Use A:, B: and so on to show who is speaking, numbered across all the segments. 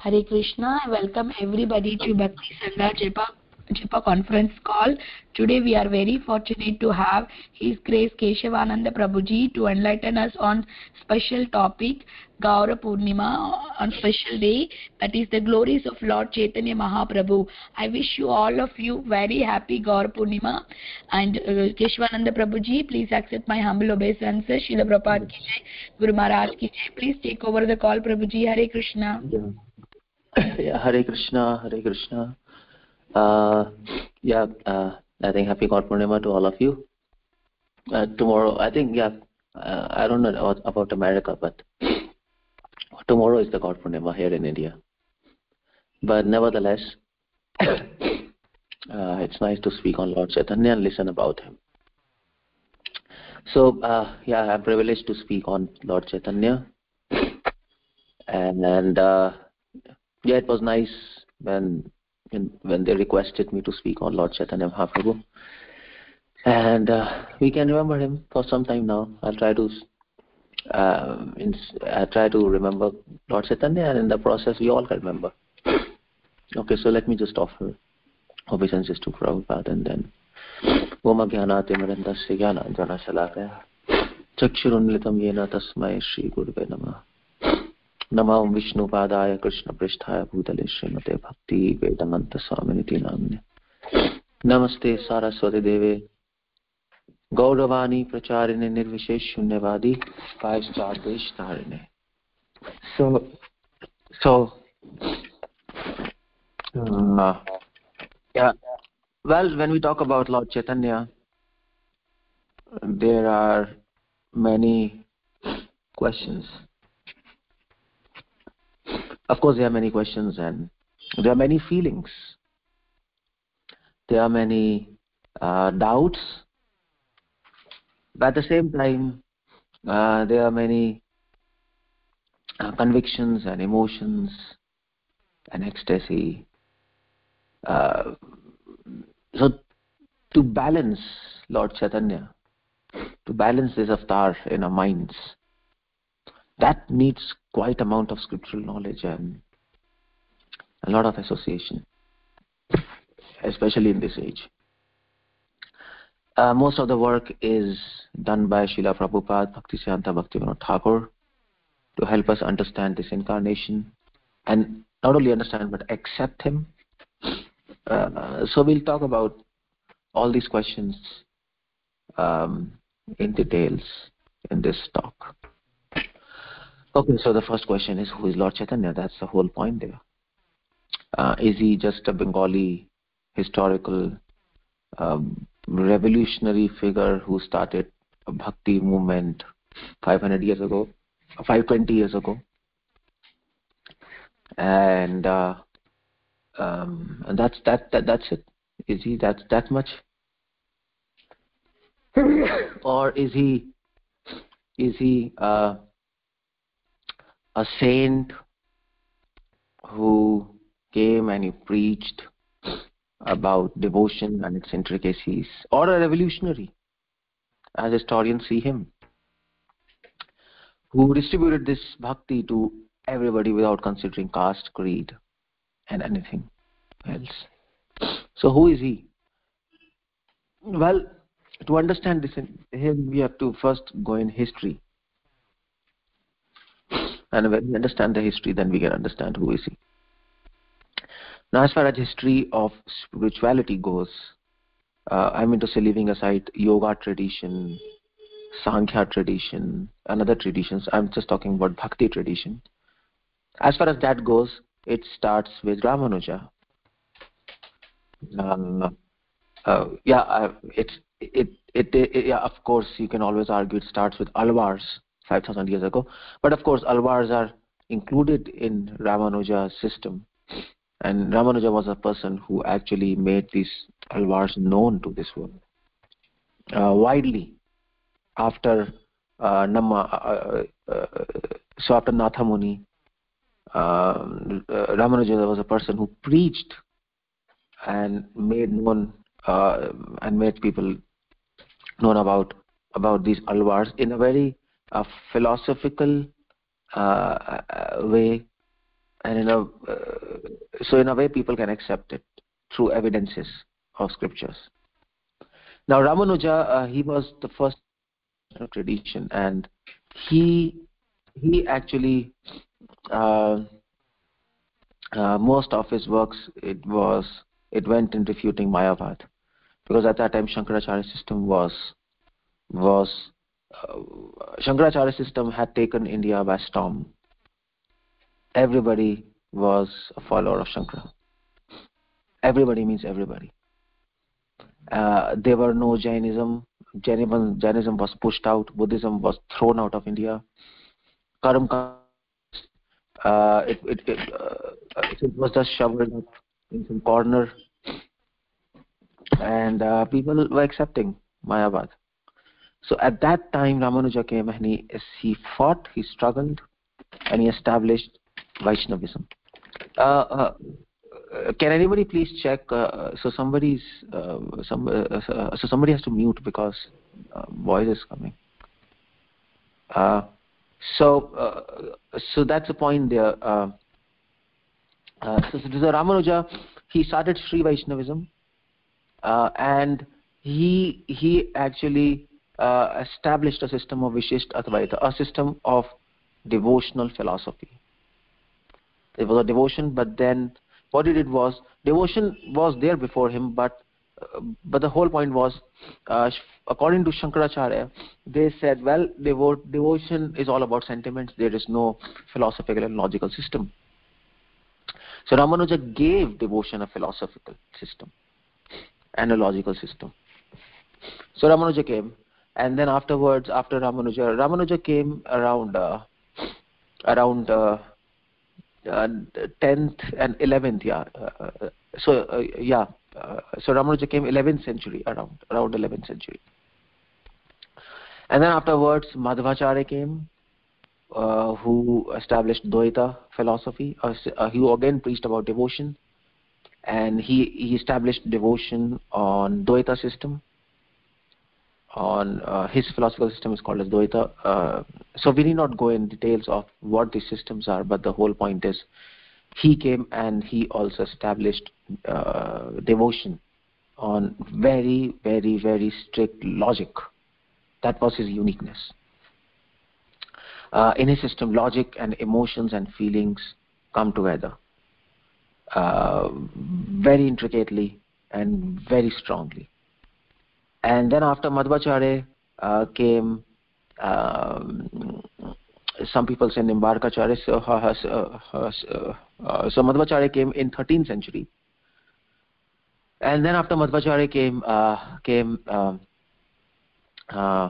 A: Hare Krishna. I welcome everybody to Bhakti Sangha Japa conference call. Today we are very fortunate to have His Grace Keshav Anand Prabhuji to enlighten us on special topic Gaura Purnima on special day, that is the glories of Lord Chaitanya Mahaprabhu. I wish you all of you very happy Gaura Purnima. And Keshavananda Prabhuji, please accept my humble obeisances. Srila Prabhupada ki jai, Guru Maharaj ki jai. Please take over the call, Prabhuji. Hare Krishna.
B: Hare Krishna, Hare Krishna. I think happy Gaura Purnima to all of you. Tomorrow, I think, I don't know about America, but tomorrow is the Gaura Purnima here in India. But nevertheless, it's nice to speak on Lord Chaitanya and listen about him. So, I'm privileged to speak on Lord Chaitanya. And it was nice when they requested me to speak on Lord Chaitanya Mahaprabhu. And we can remember him for some time now. I'll try to remember Lord Chaitanya, and in the process we all can remember. Okay, so let me just offer obeisances to Prabhupada, and then Om Jnana Timirandasya Jnana Shalakaya Chakshurunlitam Yena Tasmai Shri Gurave Namah. Namah Vishnu Padaya Krishna Pristhaya Bhutale Srimate Bhakti Vedanta Swami Namne. Namaste Saraswati Deve Gauravani Pracharine Nirvishesh Shunyavadi 5-star Desh Tarine. Well, when we talk about Lord Chaitanya, there are many questions. Of course, there are many questions and there are many feelings. There are many doubts. But at the same time, there are many convictions and emotions and ecstasy. So to balance Lord Chaitanya, to balance this avatar in our minds, that needs quite amount of scriptural knowledge and a lot of association, especially in this age. Most of the work is done by Srila Prabhupada, Bhaktivedanta Thakur, to help us understand this incarnation, and not only understand but accept him. So we'll talk about all these questions in details in this talk. Okay, so the first question is, who is Lord Chaitanya? That's the whole point there. Is he just a Bengali historical revolutionary figure who started a bhakti movement 520 years ago? And that's it. Is he that much? Or is he a saint who came and he preached about devotion and its intricacies, or a revolutionary, as historians see him, who distributed this bhakti to everybody without considering caste, creed, and anything else? So who is he? Well, to understand this him, we have to first go in history. And when we understand the history, then we can understand who is he. Now, as far as history of spirituality goes, I mean to say, leaving aside yoga tradition, Sankhya tradition, and other traditions, I'm just talking about bhakti tradition. As far as that goes, it starts with Ramanuja. Of course, you can always argue it starts with Alvars 5,000 years ago, but of course Alvars are included in Ramanuja's system, and Ramanuja was a person who actually made these Alvars known to this world widely. After after Natha Muni, Ramanuja was a person who preached and made known and made people known about these Alvars in a very philosophical way, and in a way people can accept it through evidences of scriptures. Now Ramanuja, he was the first tradition, and he actually most of his works it went in refuting Mayavad, because at that time Shankaracharya system Shankaracharya system had taken India by storm. Everybody was a follower of Shankara. Everybody means everybody. There were no Jainism. Jainism was pushed out. Buddhism was thrown out of India. Karma, it was just shoveled up in some corner, and people were accepting Mayavad. So at that time, Ramanuja came and he fought, he struggled, and he established Vaishnavism. Can anybody please check? So somebody has to mute because voice is coming. So that's the point there. So Ramanuja, he started Sri Vaishnavism, and he actually established a system of Vishishta Advaita, a system of devotional philosophy. It was a devotion, but then what he did was, devotion was there before him, but the whole point was, according to Shankaracharya, they said, well, devotion is all about sentiments. There is no philosophical and logical system. So Ramanuja gave devotion a philosophical system and a logical system. So Ramanuja came, and then afterwards, after Ramanuja came around 10th and 11th, so Ramanuja came 11th century, around 11th century. And then afterwards Madhvacharya came, who established Dvaita philosophy. He again preached about devotion, and he established devotion on Dvaita system. On his philosophical system is called as Dvaita. So we need not go in details of what these systems are, but the whole point is, he came and he also established devotion on very, very, very strict logic. That was his uniqueness. In his system, logic and emotions and feelings come together very intricately and very strongly. And then after Madhvacharya came, some people say Nimbarkacharya. So Madhvacharya came in 13th century. And then after Madhvacharya came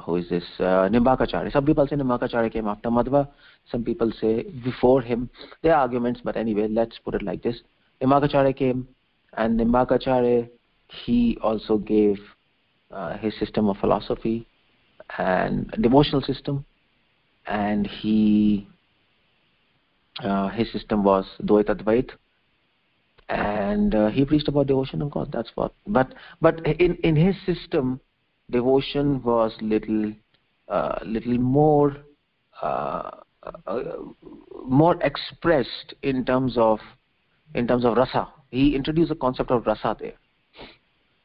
B: who is this? Nimbarkacharya. Some people say Nimbarkacharya came after Madhva. Some people say before him. There are arguments, but anyway, let's put it like this. Nimbarkacharya came, and Nimbarkacharya, he also gave his system of philosophy and devotional system, and his system was Dvaita Dvait, and he preached about devotion of God. That's what. But in his system, devotion was little more expressed in terms of rasa. He introduced the concept of rasa there.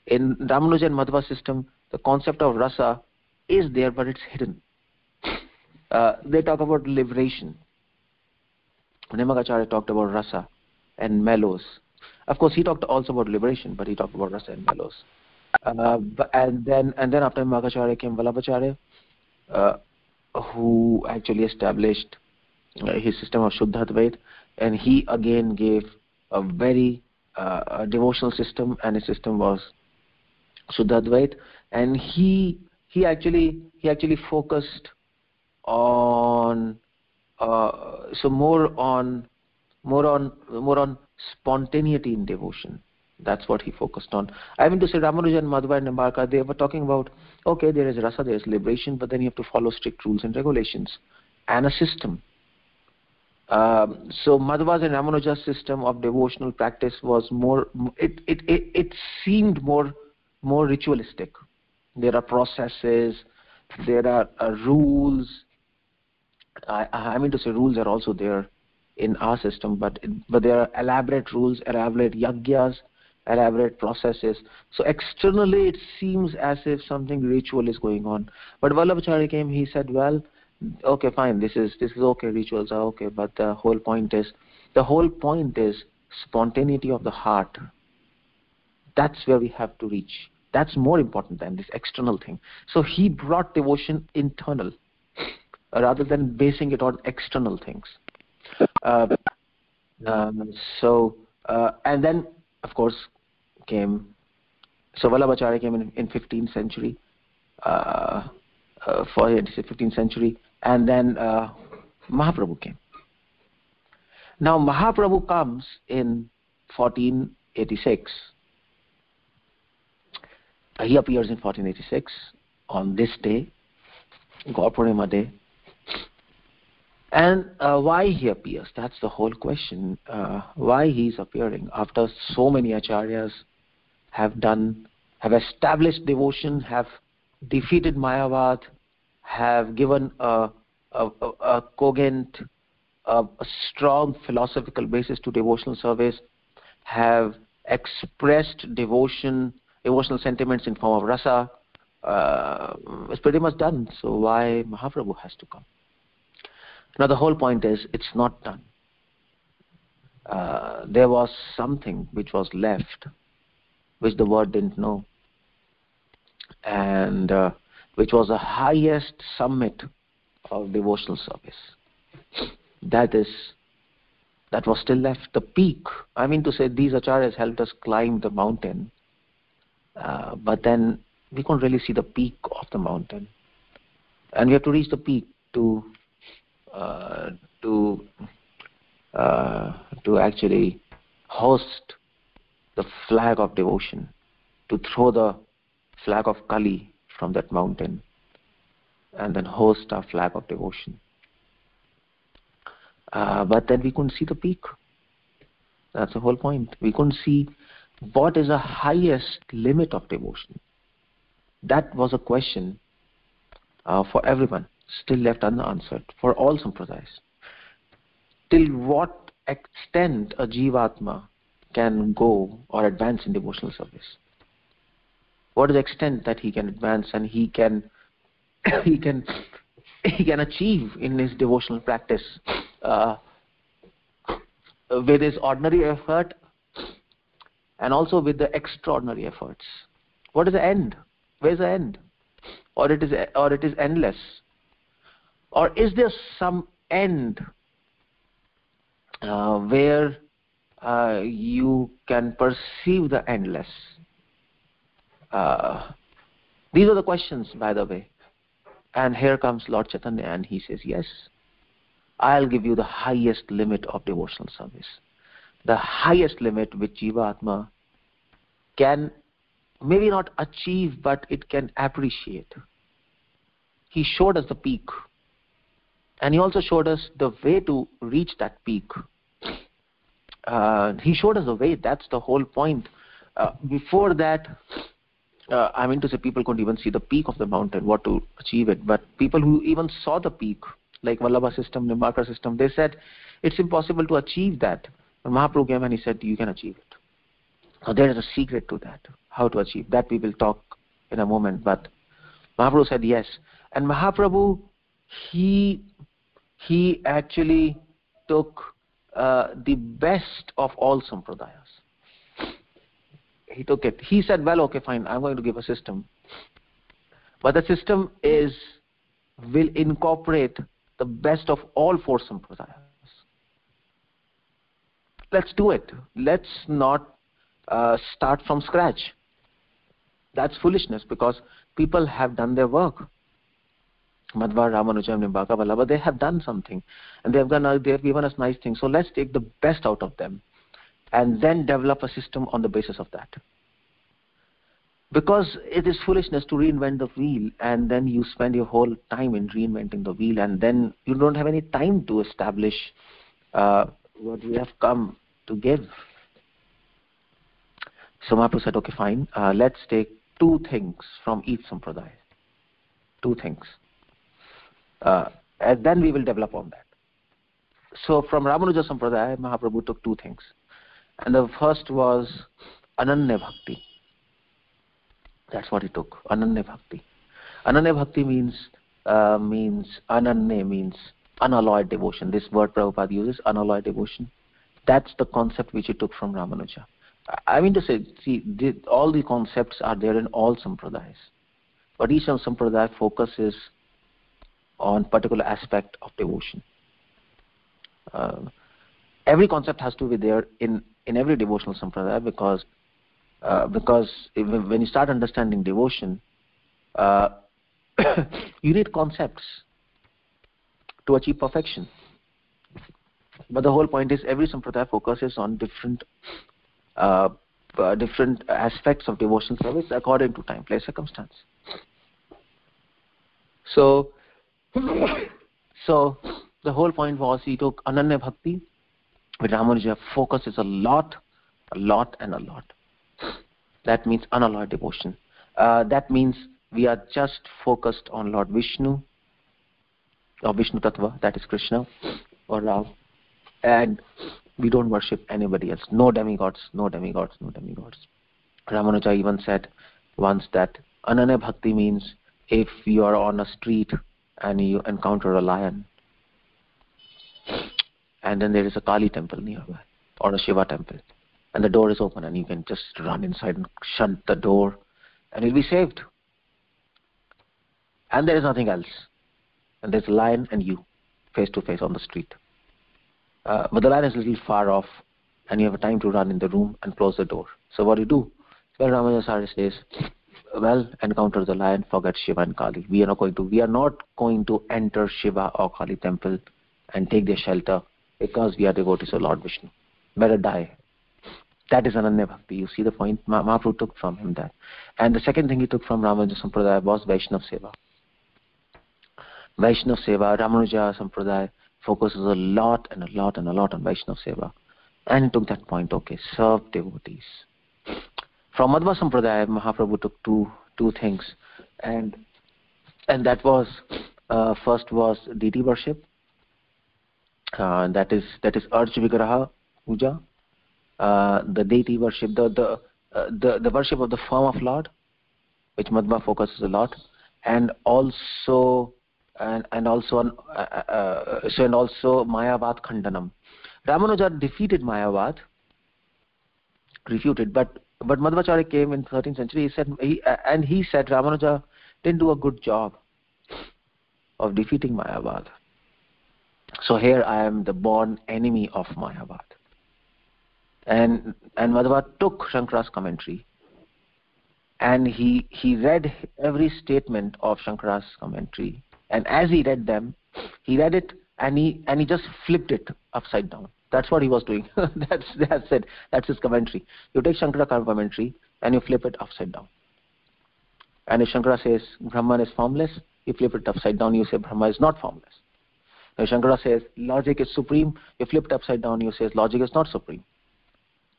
B: In Ramanuja and Madhva system, the concept of rasa is there, but it's hidden. They talk about liberation. Nimbarkacharya talked about rasa and mellows. Of course, he talked also about liberation, but he talked about rasa and mellows. And then after Nimbarkacharya came Vallabhacharya, who actually established his system of Shuddha Advait, and he again gave a very devotional system, and his system was Shuddha Advait, and he actually focused on more on spontaneity in devotion. That's what he focused on. I mean to say, Ramanuja and Madhva and Nimbarka, they were talking about, okay, there is rasa, there is liberation, but then you have to follow strict rules and regulations and a system. So Madhva's and Ramanuja's system of devotional practice was more. It seemed more ritualistic. There are processes, there are rules. I mean to say, rules are also there. in our system, but there are elaborate rules, elaborate yagyas, elaborate processes. So externally it seems as if something ritual is going on. But Vallabhacharya came, he said, well, okay, fine, this is okay, rituals are okay, but the whole point is spontaneity of the heart. That's where we have to reach. That's more important than this external thing. So he brought devotion internal rather than basing it on external things. And then, of course, Vallabhacharya came in 15th century, 15th century, and then Mahaprabhu came. Now Mahaprabhu comes in 1486. He appears in 1486 on this day, Gaura Purnima day. And why he appears, that's the whole question. Why he is appearing after so many acharyas have established devotion, have defeated Mayavad, have given a cogent, a strong philosophical basis to devotional service, have expressed devotional sentiments in form of rasa. It's pretty much done. So why Mahaprabhu has to come? Now the whole point is, it's not done. There was something which was left, which the world didn't know, and which was the highest summit of devotional service. That was still left, the peak. I mean to say, these acharyas helped us climb the mountain, but then we couldn't really see the peak of the mountain, and we have to reach the peak to actually host the flag of devotion, to throw the flag of Kali from that mountain, and then host our flag of devotion. But then we couldn't see the peak. That's the whole point. We couldn't see what is the highest limit of devotion. That was a question for everyone, still left unanswered, for all sampradayas. Till what extent a Jivatma can go or advance in devotional service? What is the extent that he can advance and he can achieve in his devotional practice with his ordinary effort and also with the extraordinary efforts? What is the end? Where is the end? Or it is endless? Or is there some end where you can perceive the endless? These are the questions, by the way. And here comes Lord Chaitanya, and he says, yes, I'll give you the highest limit of devotional service. The highest limit which Jiva Atma can maybe not achieve, but it can appreciate. He showed us the peak. And he also showed us the way to reach that peak. He showed us the way. That's the whole point. Before that, I mean to say, people couldn't even see the peak of the mountain, what to achieve it. But people who even saw the peak, like Vallabha system, Nimbarkar system, they said it's impossible to achieve that. But Mahaprabhu came and he said, you can achieve it. Now there is a secret to that, how to achieve. That we will talk in a moment. But Mahaprabhu said yes. And Mahaprabhu, he actually took the best of all sampradayas. He took it. He said, well, okay, fine, I'm going to give a system. But the system will incorporate the best of all four sampradayas. Let's do it. Let's not start from scratch. That's foolishness, because people have done their work. Madhva, Ramanujam, Nimbarkar, Vallabha, they have done something, and they have given us nice things. So let's take the best out of them and then develop a system on the basis of that. Because it is foolishness to reinvent the wheel, and then you spend your whole time in reinventing the wheel, and then you don't have any time to establish what we have come to give. So Mahaprabhu said, okay, fine, let's take two things from each sampradaya. Two things. And then we will develop on that. So from Ramanuja Sampradaya, Mahaprabhu took two things. And the first was Ananya Bhakti. That's what he took, Ananya Bhakti. Ananya Bhakti means Ananya means unalloyed devotion. This word Prabhupada uses, unalloyed devotion. That's the concept which he took from Ramanuja. I mean to say, see, all the concepts are there in all Sampradayas. But each Sampradaya focuses on particular aspect of devotion. Every concept has to be there in every devotional Sampradaya because when you start understanding devotion, you need concepts to achieve perfection. But the whole point is every Sampradaya focuses on different aspects of devotional service according to time, place, circumstance. So the whole point was he took Ananya Bhakti, which Ramanuja focuses a lot. That means unalloyed devotion. That means we are just focused on Lord Vishnu, or Vishnu Tattva, that is Krishna, or Ram, and we don't worship anybody else. No demigods. Ramanuja even said once that Ananya Bhakti means if you are on a street and you encounter a lion, and then there is a Kali temple nearby, or a Shiva temple, and the door is open and you can just run inside and shut the door and you'll be saved. And there is nothing else. And there's a lion and you, face to face on the street. But the lion is a little far off and you have time to run in the room and close the door. So what do you do? Well, Ramanuja says, well, encounter the lion, forget Shiva and Kali. We are not going to enter Shiva or Kali temple and take their shelter because we are devotees of Lord Vishnu. Better die. That is Ananya Bhakti. You see the point? Mahaprabhu took from him that. And the second thing he took from Ramanuja Sampradaya was Vaishnav Seva. Vaishnav Seva, Ramanuja Sampradaya focuses a lot on Vaishnav Seva. And he took that point, okay, serve devotees. From Madhva Sampradaya, Mahaprabhu took two things. And that was, first was deity worship. That is Arch Vigraha Puja. The deity worship, the worship of the form of Lord, which Madhva focuses a lot, and also Mayavad Khandanam. Ramanuja defeated Mayavad, refuted, but Madhvacharya came in 13th century. He said Ramanuja didn't do a good job of defeating Mayavad. So here I am the born enemy of Mayavad. And Madhva took Shankara's commentary and he read every statement of Shankara's commentary, and as he read them, he read it and he just flipped it upside down. That's what he was doing. That's it. That's his commentary. You take Shankara commentary and you flip it upside down. And if Shankara says Brahman is formless, you flip it upside down, you say Brahma is not formless. If Shankara says logic is supreme, you flip it upside down, you say logic is not supreme.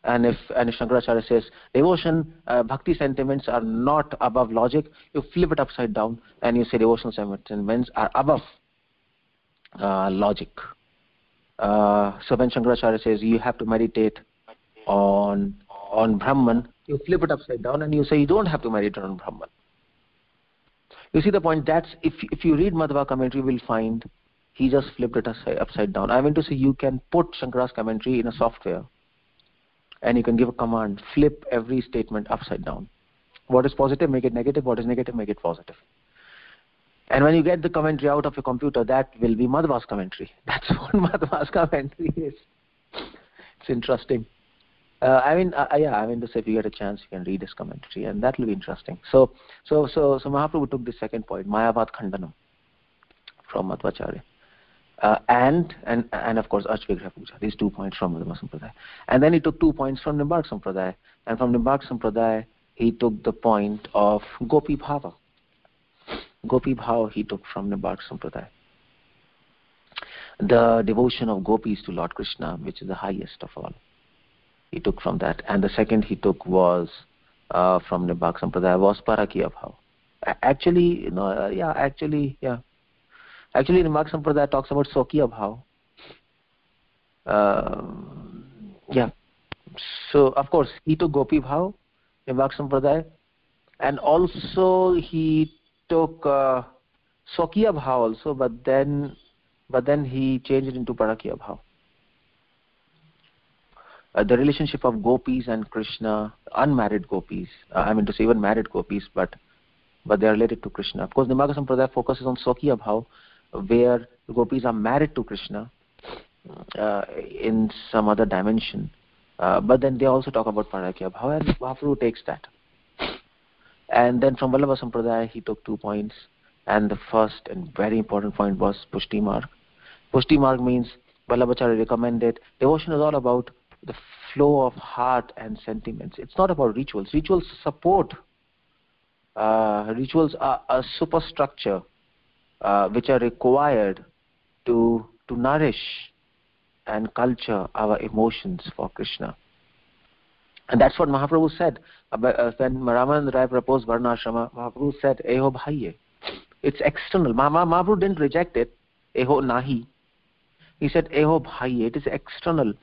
B: And if Shankaracharya says devotion, bhakti sentiments are not above logic, you flip it upside down and you say devotional sentiments are above logic. So when Shankaracharya says you have to meditate on Brahman, you flip it upside down and you say you don't have to meditate on Brahman. You see the point? That's if you read Madhva commentary, you will find he just flipped it upside down. I mean to say you can put Shankara's commentary in a software and you can give a command, flip every statement upside down. What is positive, make it negative. What is negative, make it positive. And when you get the commentary out of your computer, that will be Madhva's commentary. That's what Madhva's commentary is. It's interesting. I mean to say if you get a chance, you can read his commentary, and that will be interesting. So Mahaprabhu took the second point, Mayavad Khandanam, from Madhvacharya. And of course Arch Vigraha Puja, these 2 points from Madhva Sampradaya. And then he took 2 points from Nimbark Sampradaya. And from Nimbark Sampradaya, he took the point of Gopi Bhava. Gopi Bhava he took from Nimbark Sampradaya. The devotion of gopis to Lord Krishna, which is the highest of all. He took from that. And the second he took was from Nimbark Sampradaya was Parakiya Bhava. Actually, Nimbark Sampradaya talks about Swakiya Bhava. Yeah. So of course he took Gopi Bhav in Bhakti Sampradaya, and also he took Swakiya Bhav also, but then he changed it into Parakiya Bhav. The relationship of gopis and Krishna, unmarried gopis, I mean to say even married gopis, but they are related to Krishna. Of course, Nimbarka Sampradaya focuses on Swakiya Bhav, where the gopis are married to Krishna in some other dimension. But then they also talk about Parakiya Bhav, and Mahaprabhu takes that. And then from Vallabha Sampradaya, he took 2 points. And the first and very important point was Pushti Marg. Pushti Marg means Vallabhacharya recommended. Devotion is all about the flow of heart and sentiments. It's not about rituals. Rituals support. Rituals are a superstructure which are required to nourish and culture our emotions for Krishna. And that's what Mahaprabhu said. When Ramanand Rai proposed Varnashrama, Mahaprabhu said, Eho bhaiye. It's external. Mahaprabhu didn't reject it. Eho nahi. He said, Eho bhaiye. It is external.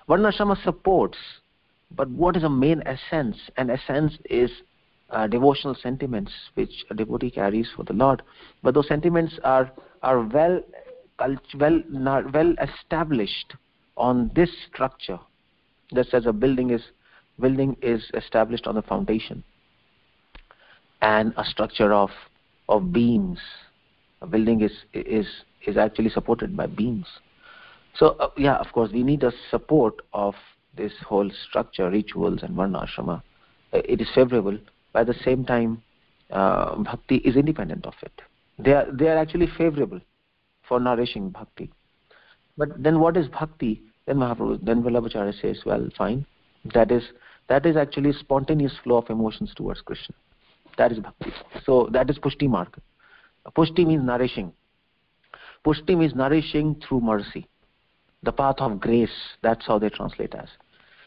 B: Varnashrama supports. But what is a main essence? An essence is devotional sentiments which a devotee carries for the Lord. But those sentiments are well established on this structure. Just as a building is established on the foundation and a structure of beams. A building is actually supported by beams. So yeah, of course we need a support of this whole structure, rituals and varnashrama. It is favorable. By the same time, bhakti is independent of it. They are actually favorable for nourishing bhakti. But then what is bhakti? Then Vallabhacharya says, well, fine. That is actually spontaneous flow of emotions towards Krishna. That is bhakti. So that is Pushti Marg. Pushti means nourishing. Pushti means nourishing through mercy. The path of grace, that's how they translate as.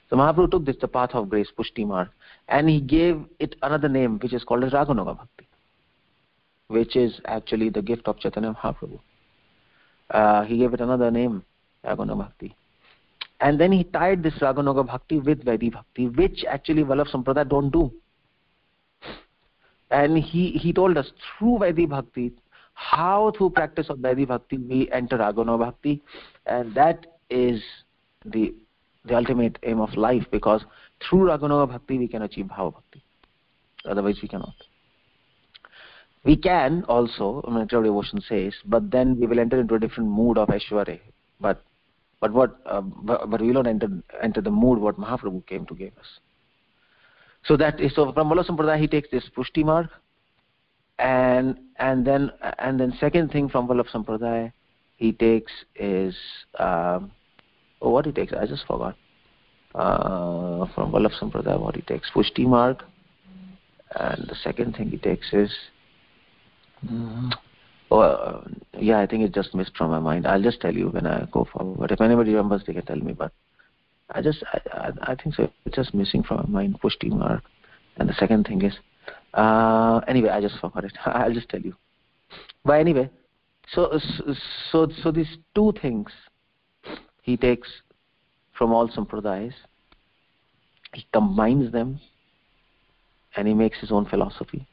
B: So Mahaprabhu took this, the path of grace, Pushti Marg, and he gave it another name which is called as Raganuga Bhakti, which is actually the gift of Chaitanya Mahaprabhu. He gave it another name, Raganuga Bhakti. And then he tied this Raganuga Bhakti with Vaidhi Bhakti, which actually Vallabha Sampradaya don't do. And he told us through Vaidhi Bhakti, how through practice of Vaidhi Bhakti we enter Raganuga Bhakti, and that is the ultimate aim of life, because through Raganuga Bhakti we can achieve Bhava Bhakti. Otherwise we cannot. We can also, material devotion says, but then we will enter into a different mood of Aishwarya. But we will not enter the mood what Mahaprabhu came to give us. So that is, so from Vallabha Sampradaya he takes this Pushti Marg, and then second thing from Vallabha Sampradaya he takes is what he takes, I just forgot. From Vallabha Sampradaya what he takes, Pushti Marg, and the second thing he takes is yeah, I think it just missed from my mind. I'll just tell you when I go forward. If anybody remembers, they can tell me. But I think so. It's just missing from my mind. Pushti Marg, and the second thing is anyway. I just forgot it. I'll just tell you. But anyway, so these two things he takes from all sampradayas. He combines them, and he makes his own philosophy,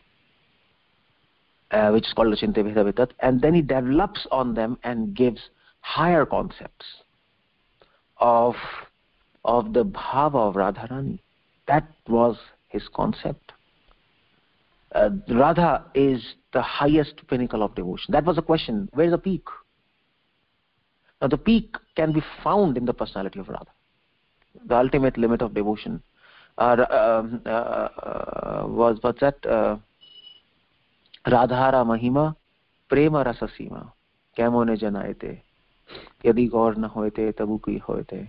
B: which is called Achinte Bheda Vitat, and then he develops on them and gives higher concepts of the bhava of Radharani. That was his concept. Radha is the highest pinnacle of devotion. That was the question. Where is the peak? Now the peak can be found in the personality of Radha. The ultimate limit of devotion was that Radhara Mahima Prema Rasa Sima Kamone Janaite Yadi Gaur na hoite tabu kui hoite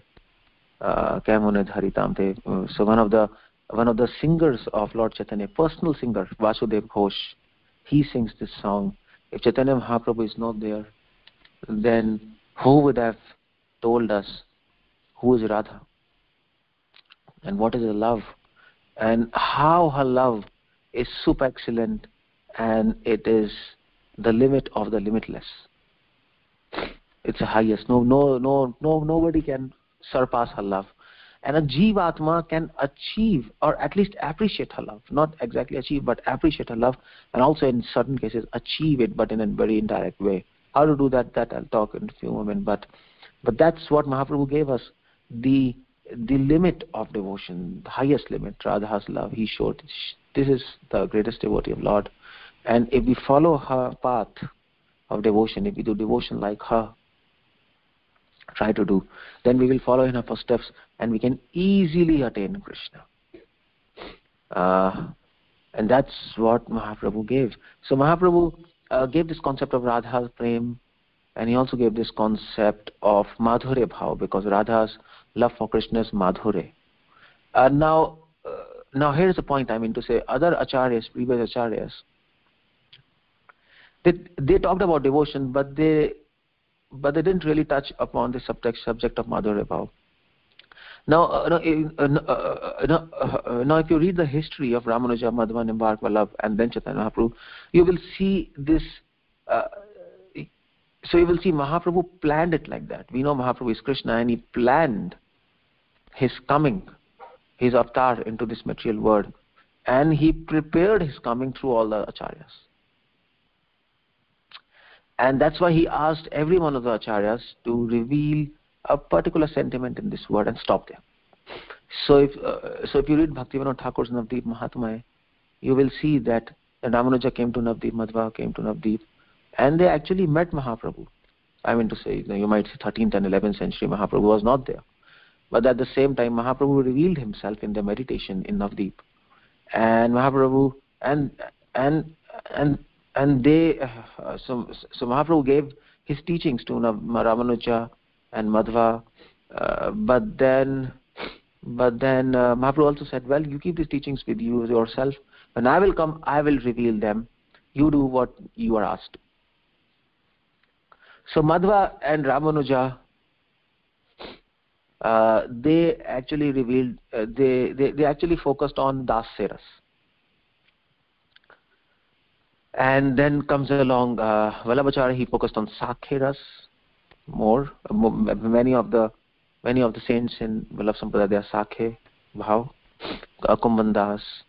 B: Kamone Dharitam te. So one of the singers of Lord Chaitanya, personal singer, Vasudev Ghosh, he sings this song. If Chaitanya Mahaprabhu is not there, then who would have told us who is Radha and what is her love and how her love is super excellent, and it is the limit of the limitless. It's the highest. Nobody can surpass her love. And a Jivatma can achieve, or at least appreciate her love. Not exactly achieve, but appreciate her love. And also in certain cases, achieve it, but in a very indirect way. How to do that, I'll talk in a few moments. But that's what Mahaprabhu gave us. The limit of devotion, the highest limit, Radha's love. He showed, this is the greatest devotee of Lord. And if we follow her path of devotion, if we do devotion like her, try to do, then we will follow in her footsteps and we can easily attain Krishna. And that's what Mahaprabhu gave. So Mahaprabhu gave this concept of Radha's prem, and he also gave this concept of Madhure Bhav, because Radha's love for Krishna is Madhure. Now here's the point I mean to say. Other acharyas, previous acharyas, they talked about devotion, but they didn't really touch upon the subject of Madhurya Bhav. Now, if you read the history of Ramanuja, Madhva, Nimbark, Vallabh, and then Chaitanya Mahaprabhu, you will see this. So you will see Mahaprabhu planned it like that. We know Mahaprabhu is Krishna, and he planned his coming, his avatar into this material world, and he prepared his coming through all the acharyas. And that's why he asked every one of the acharyas to reveal a particular sentiment in this word and stop there. So if you read Bhaktivedanta Thakur's Navdeep Mahatmya, you will see that Ramanuja came to Navdeep, Madhva came to Navdeep, and they actually met Mahaprabhu. I mean to say, you might say 13th and 11th century Mahaprabhu was not there. But at the same time, Mahaprabhu revealed himself in the meditation in Navdeep. And Mahaprabhu, so Mahaprabhu gave his teachings to Ramanuja and Madhva, but then Mahaprabhu also said, well, you keep these teachings with you yourself. When I will come, I will reveal them. You do what you are asked. So Madhva and Ramanuja, they actually revealed, they actually focused on Das Seras. And then comes along Vallabhacharya, he focused on Sakheras more. Many of the saints in Vallabh Sampradaya, they are Sakhe Bhav, Kumbhandas,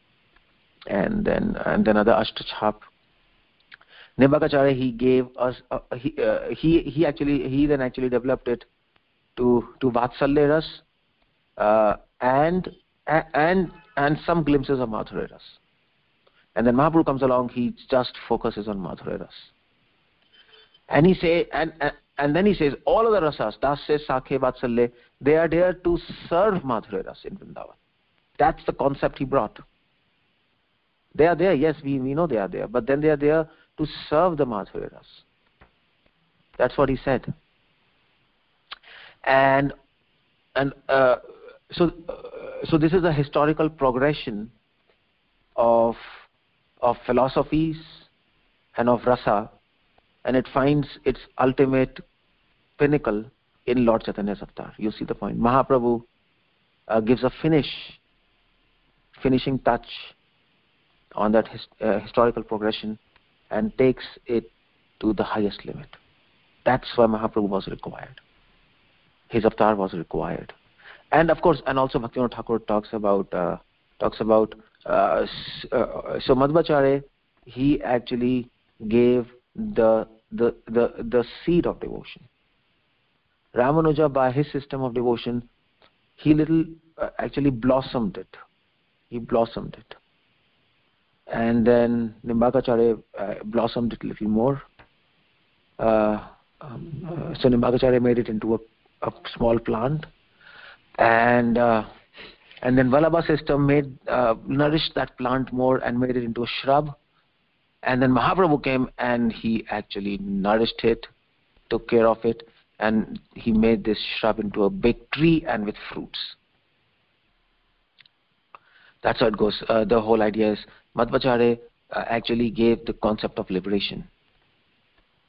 B: and then other Ashtachap. Nimbakacharya, he gave us he then actually developed it to Vatsalya Ras and some glimpses of Madhurya Ras. And then Mahaprabhu comes along, he just focuses on Madhurya Ras. And he say, and then he says, all of the rasas, Dasya, Sakhe, Vatsalya, they are there to serve Madhurya Ras in Vrindavan. That's the concept he brought. They are there, yes, we know they are there, but then they are there to serve the Madhurya Ras. That's what he said. So this is a historical progression of philosophies and of rasa, and it finds its ultimate pinnacle in Lord Chaitanya's avatar. You see the point. Mahaprabhu gives a finishing touch on that historical progression and takes it to the highest limit. That's why Mahaprabhu was required. His avatar was required. And of course, and also Bhaktivinoda Thakur talks about so Madhvacharya, he actually gave the seed of devotion. Ramanuja, by his system of devotion, he actually blossomed it. He blossomed it. And then Nimbakacharya blossomed it a little more. So Nimbakacharya made it into a small plant, and then Vallabha system nourished that plant more and made it into a shrub. And then Mahaprabhu came and he actually nourished it, took care of it, and he made this shrub into a big tree and with fruits. That's how it goes. The whole idea is Madhvacharya actually gave the concept of liberation.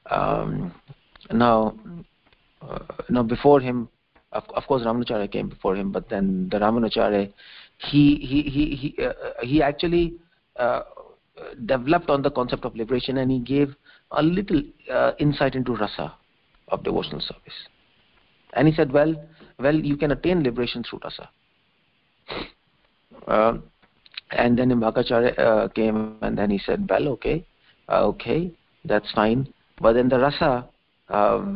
B: Now before him, of course Ramanacharya came before him, but then the Ramanacharya, he actually developed on the concept of liberation, and he gave a little insight into rasa of devotional service. And he said, well, well, you can attain liberation through rasa. And then Bhakkacharya came and then he said, well, okay, that's fine. But then the rasa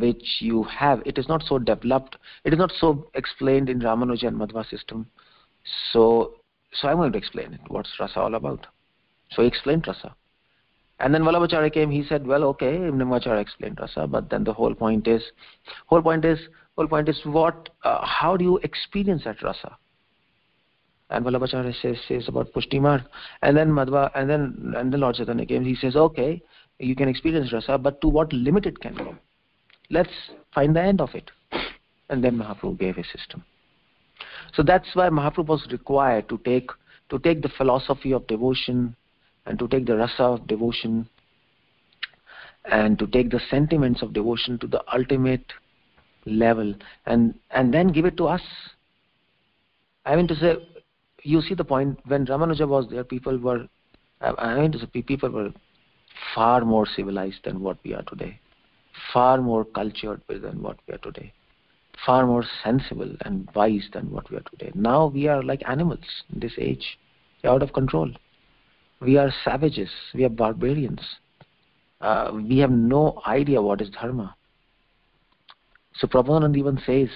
B: which you have, it is not so developed, it is not so explained in Ramanuja and Madhva system. So I'm going to explain it. What's rasa all about? So he explained rasa. And then Vallabhacharya came, he said, well, okay, Nimacharya explained rasa, but then the whole point is what, how do you experience that rasa? And Vallabhacharya says about Pushti Marg. And then Madhva, and then Lord Chaitanya came, he says, okay, you can experience rasa, but to what limit it can go? Let's find the end of it. And then Mahaprabhu gave his system. So that's why Mahaprabhu was required to take the philosophy of devotion, and to take the rasa of devotion, and to take the sentiments of devotion to the ultimate level, and then give it to us. I mean to say, you see the point, when Ramanuja was there, people were far more civilized than what we are today, far more cultured than what we are today, far more sensible and wise than what we are today. Now we are like animals in this age. We are out of control. We are savages. We are barbarians. We have no idea what is dharma. So Prabhupada even says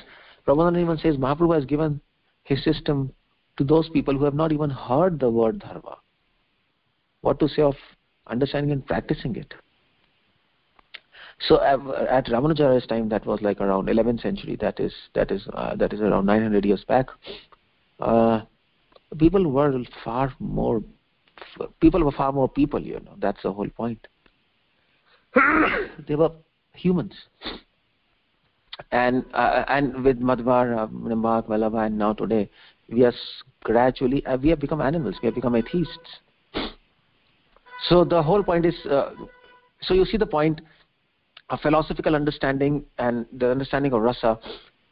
B: Mahaprabhu has given his system to those people who have not even heard the word dharma. What to say of understanding and practicing it? So at Ramanujara's time, that was like around 11th century. That is around 900 years back. People were far more people. You know, that's the whole point. They were humans. And with Madhva, Nimbark, Vallabha, and now today, we have become animals. We have become atheists. So the whole point is, so you see the point, a philosophical understanding and the understanding of rasa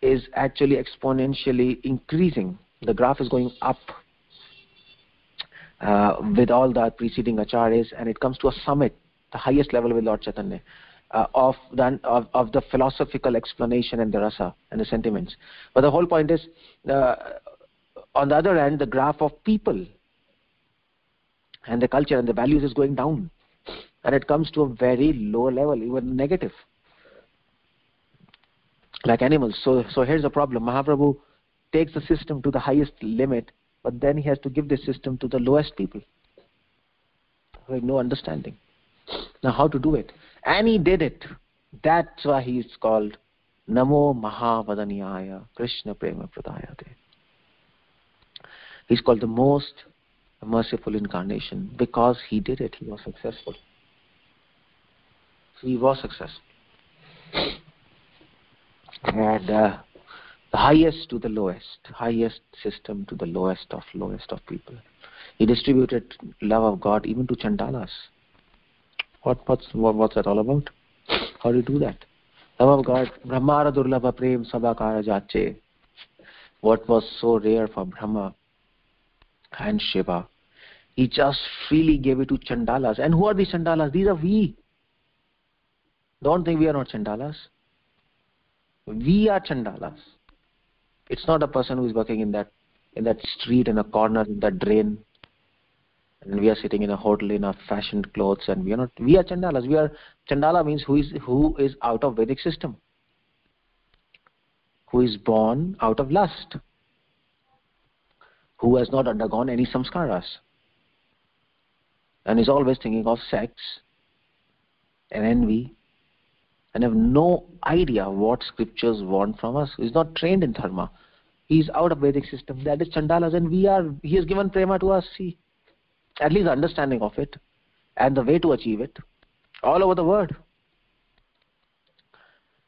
B: is actually exponentially increasing. The graph is going up with all the preceding acharyas, and it comes to a summit, the highest level with Lord Chaitanya, of the philosophical explanation and the rasa and the sentiments. But the whole point is, on the other hand, the graph of people and the culture and the values is going down, and it comes to a very low level, even negative, like animals. So here's the problem. Mahaprabhu takes the system to the highest limit, but then he has to give this system to the lowest people who have no understanding. Now how to do it? And he did it. That's why he is called Namo Mahavadaniyaya Krishna Prema Pradayate. He's called the most merciful incarnation because he did it. He was successful. He was successful. And the highest to the lowest, highest system to the lowest of people. He distributed love of God even to Chandalas. What's that all about? How do you do that? Love of God, Brahmara Durlabha Prem Sabakara Jache. What was so rare for Brahma and Shiva, he just freely gave it to Chandalas. And who are these Chandalas? These are we. Don't think we are not Chandalas. We are Chandalas. It's not a person who is working in that street, in a corner, in that drain, and we are sitting in a hotel in our fashioned clothes, and we are not. We are Chandalas. Chandala means who is out of Vedic system, who is born out of lust, who has not undergone any samskaras, and is always thinking of sex and envy, and have no idea what scriptures want from us. He is not trained in dharma. He is out of Vedic system. That is Chandalas, and he has given prema to us. See, at least understanding of it and the way to achieve it all over the world.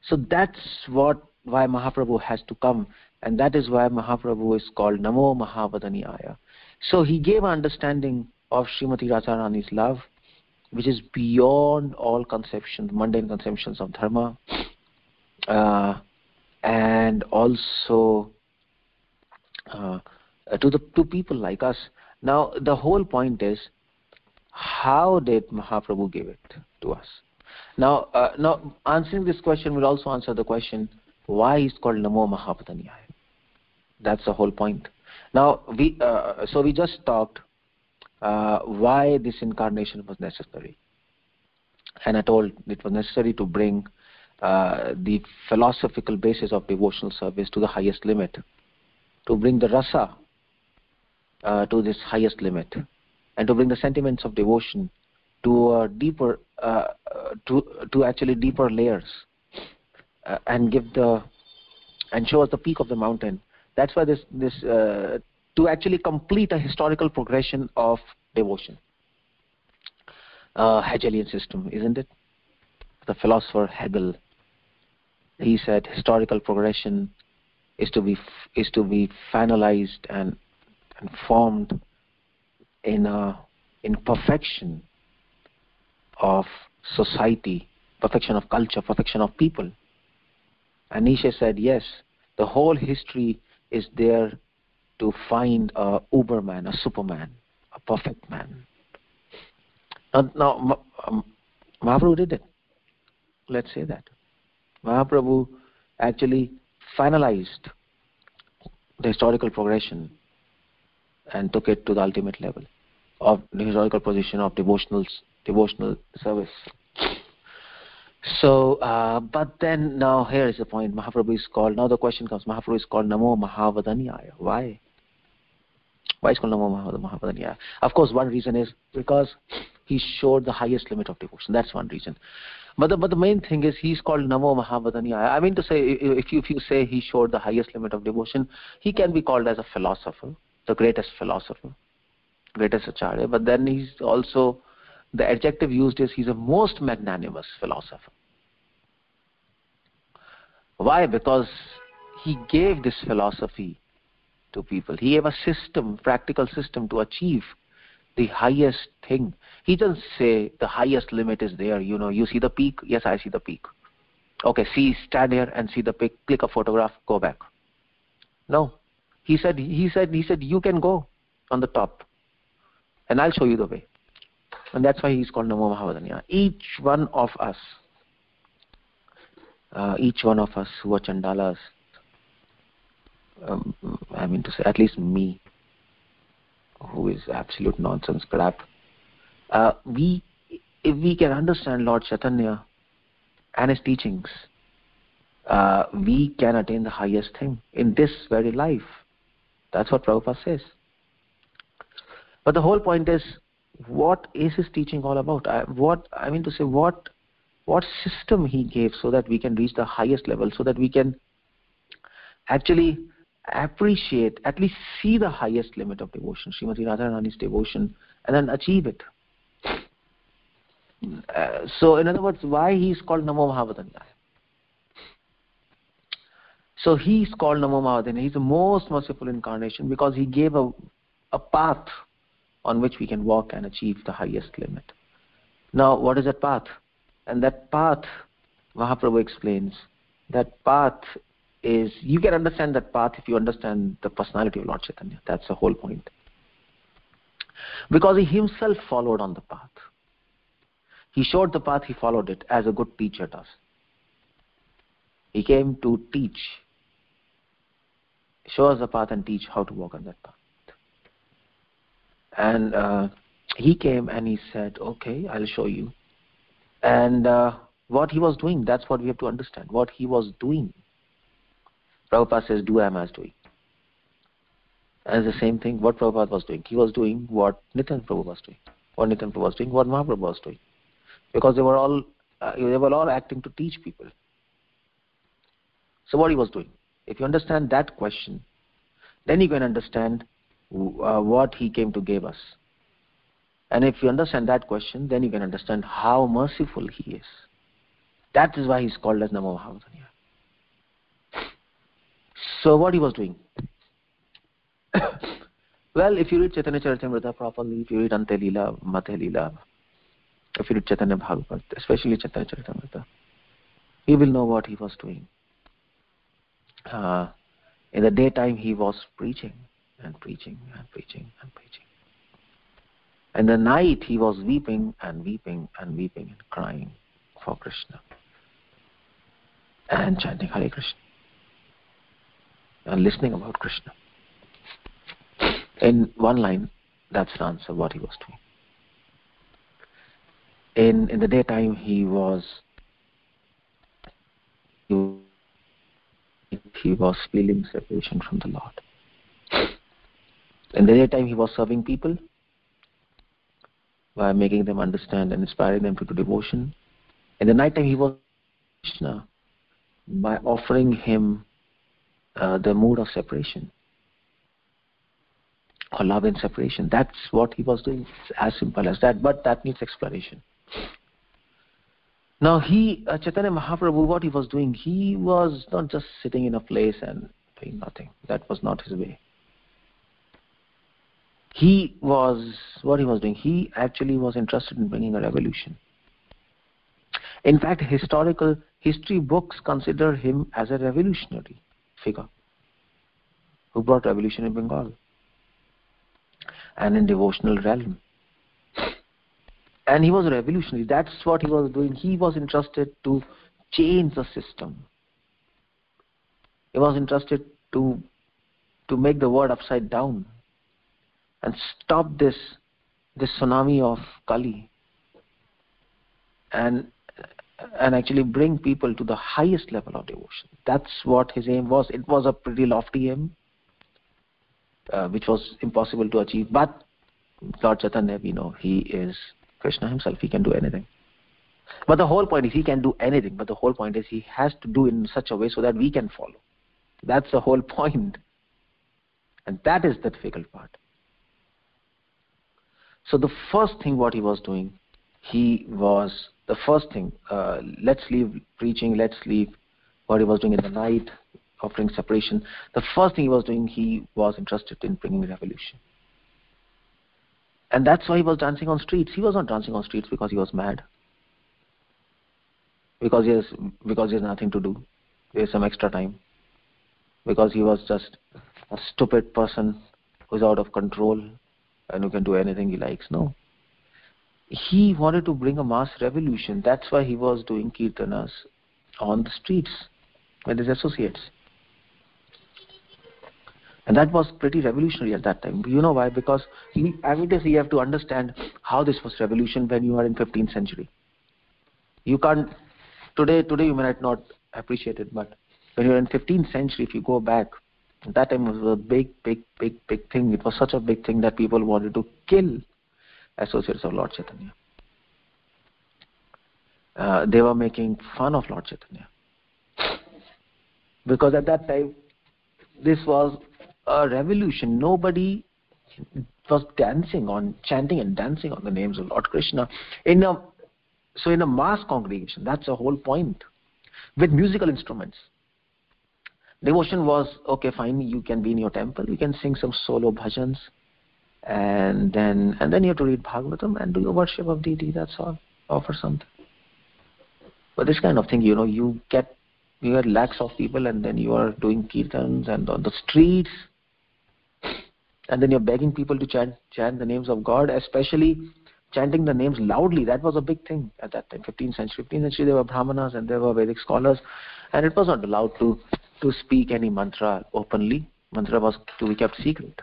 B: So that's why Mahaprabhu has to come, and that is why Mahaprabhu is called Namo Mahavadaniyaya. So he gave an understanding of Srimati Radharani's love, which is beyond all conceptions, mundane conceptions of dharma, and also to people like us. Now the whole point is, how did Mahaprabhu give it to us? Now answering this question will also answer the question why he's called Namo Mahavadaniyaya. That's the whole point. Now, we just talked why this incarnation was necessary. And I told it was necessary to bring the philosophical basis of devotional service to the highest limit, to bring the rasa to this highest limit, and to bring the sentiments of devotion to a deeper, to actually deeper layers, and show us the peak of the mountain. That's why this to actually complete a historical progression of devotion. Hegelian system, isn't it? The philosopher Hegel, he said historical progression is to be finalized and formed in perfection of society, perfection of culture, perfection of people. And Nietzsche said, yes, the whole history is there to find a Uberman, a Superman, a perfect man. Now, Mahaprabhu did it. Let's say that. Mahaprabhu actually finalized the historical progression and took it to the ultimate level of the historical position of devotional service. So, but then now here is the point. Mahaprabhu is called, now the question comes, Mahaprabhu is called Namo Mahavadanyaya. Why? Why is called Namo Mahavadanyaya? Of course, one reason is because he showed the highest limit of devotion. That's one reason. But the main thing is he's called Namo Mahavadanyaya. I mean to say, if you say he showed the highest limit of devotion, he can be called as a philosopher, the greatest philosopher, greatest acharya. But then he's also, the adjective used is he's a most magnanimous philosopher. Why? Because he gave this philosophy to people. He gave a system, practical system to achieve the highest thing. He doesn't say the highest limit is there. You know, you see the peak? Yes, I see the peak. Okay, stand here and see the peak. Click a photograph, go back. No. He said, you can go on the top and I'll show you the way. And that's why he's called Namo Mahavadanyaya. Each one of us who are Chandalas, I mean to say, at least me, who is absolute nonsense crap, if we can understand Lord Chaitanya and his teachings, we can attain the highest thing in this very life. That's what Prabhupada says. But the whole point is, what is his teaching all about? What system he gave so that we can reach the highest level, so that we can actually appreciate, at least see the highest limit of devotion, Srimati Radharani's devotion, and then achieve it. So in other words, why he is called Namo Mahavadanyaya? So he is called Namo Mahavadanyaya. He is the most merciful incarnation because he gave a path on which we can walk and achieve the highest limit. Now, what is that path? And that path, Mahaprabhu explains, that path is, you can understand that path if you understand the personality of Lord Chaitanya. That's the whole point. Because he himself followed on the path. He showed the path, he followed it, as a good teacher does. He came to teach, show us the path and teach how to walk on that path. And he came and he said, okay, I'll show you. And what he was doing, that's what we have to understand. What he was doing. Prabhupada says, do am as doing. And it's the same thing what Prabhupada was doing. He was doing what Nityananda Prabhu was doing. What Nityananda Prabhu was doing, what Mahaprabhu was doing. Because they were all acting to teach people. So what he was doing. If you understand that question, then you can understand what he came to give us. And if you understand that question, then you can understand how merciful he is. That is why he's called as Namo Mahavadanyaya. So what he was doing? Well, if you read Chaitanya Charitamrita properly, if you read Ante Leela, Mate Leela, if you read Chaitanya Bhagavat, especially Chaitanya Charitamrita, you will know what he was doing. In the daytime, he was preaching and preaching and preaching and preaching. In the night, he was weeping and weeping and weeping and crying for Krishna and chanting Hare Krishna. and listening about Krishna. In one line, that's the answer what he was doing. In the daytime, he was feeling separation from the Lord. In the daytime, he was serving people by making them understand and inspiring them to do devotion. In the nighttime, he was Krishna by offering him the mood of separation or love and separation. That's what he was doing. It's as simple as that, but that needs explanation. Now Chaitanya Mahaprabhu, what he was doing, he was not just sitting in a place and doing nothing. That was not his way. What he was doing, he actually was interested in bringing a revolution. In fact, history books consider him as a revolutionary figure who brought revolution in Bengal and in devotional realm. And he was a revolutionary. That's what he was doing. He was interested to change the system. He was interested to make the world upside down and stop this tsunami of Kali and actually bring people to the highest level of devotion. That's what his aim was. It was a pretty lofty aim, which was impossible to achieve. But Lord Chaitanya, we know, he is Krishna himself. He can do anything. But the whole point is he can do anything. But the whole point is he has to do it in such a way so that we can follow. That's the whole point. And that is the difficult part. So the first thing what he was doing, let's leave preaching, let's leave what he was doing in the night, offering separation. The first thing he was doing, he was interested in bringing revolution. And that's why he was dancing on streets. He was not dancing on streets because he was mad. Because he has nothing to do. There's some extra time. Because he was just a stupid person who's out of control and who can do anything he likes. No. He wanted to bring a mass revolution. That's why he was doing kirtanas on the streets with his associates. And that was pretty revolutionary at that time. You know why? Because you have to understand how this was revolution when you are in 15th century. You can't, today you might not appreciate it, but when you're in 15th century, if you go back, that time was a big thing. It was such a big thing that people wanted to kill associates of Lord Chaitanya. They were making fun of Lord Chaitanya. Because at that time, this was a revolution. Nobody was chanting and dancing on the names of Lord Krishna. In a mass congregation, that's the whole point. With musical instruments. Devotion was, okay, fine, you can be in your temple, you can sing some solo bhajans, and then you have to read Bhagavatam and do your worship of deity, that's all. Offer something. But this kind of thing, you get lakhs of people and then you are doing kirtans and on the streets, and then you're begging people to chant the names of God, especially chanting the names loudly. That was a big thing at that time, 15th century. 15th century, there were Brahmanas and there were Vedic scholars, and it was not allowed to speak any mantra openly. Mantra was to be kept secret.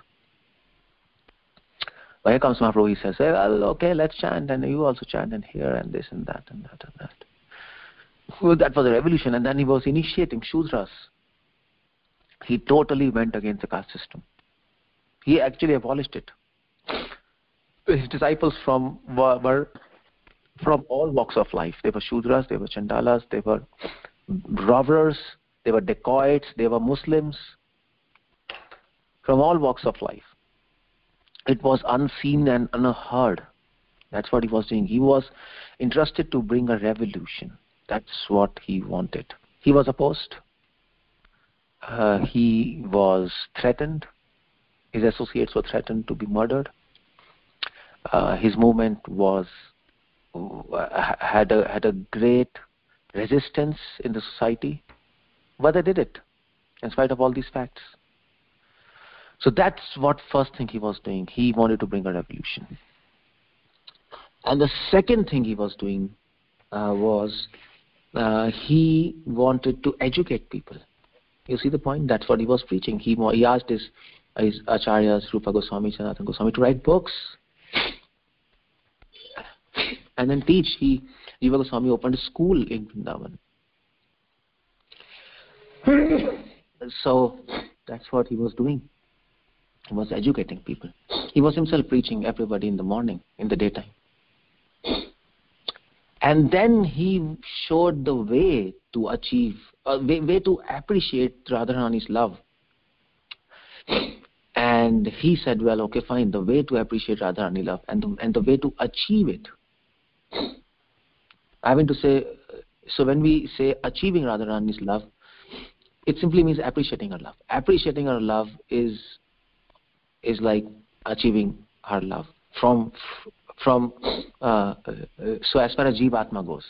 B: But here comes Mahaprabhu, he says, well, okay, let's chant, and you also chant, and here, and this, and that, and that, and that. Well, that was a revolution, and then he was initiating Shudras. He totally went against the caste system. He actually abolished it. His disciples were from all walks of life. They were Shudras, they were Chandalas, they were robbers, they were dacoits, they were Muslims. From all walks of life. It was unseen and unheard. That's what he was doing. He was interested to bring a revolution. That's what he wanted. He was opposed. He was threatened. His associates were threatened to be murdered. His movement had a great resistance in the society, but they did it in spite of all these facts. So that's what first thing he was doing. He wanted to bring a revolution. And the second thing he was doing was he wanted to educate people. You see the point? That's what he was preaching. He asked his acharyas, Rupa Goswami, Sanatana Goswami, to write books and then teach. Rupa Goswami opened a school in Vrindavan. So that's what he was doing. He was educating people. He was himself preaching everybody in the morning, in the daytime. And then he showed the way to achieve, way to appreciate Radharani's love. And he said, well, okay, fine, the way to appreciate Radharani love and the way to achieve it. I mean to say, so when we say achieving Radharani's love, it simply means appreciating her love. Appreciating her love is like achieving her love so as far as Jivatma goes.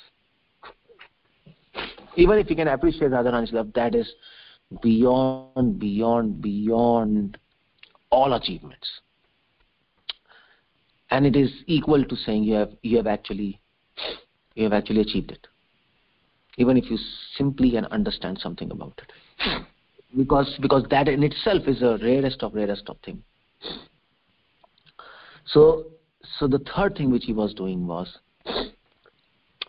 B: Even if you can appreciate Radharani's love, that is beyond all achievements. And it is equal to saying you have actually achieved it. Even if you simply can understand something about it. Because that in itself is the rarest of things. So the third thing which he was doing was,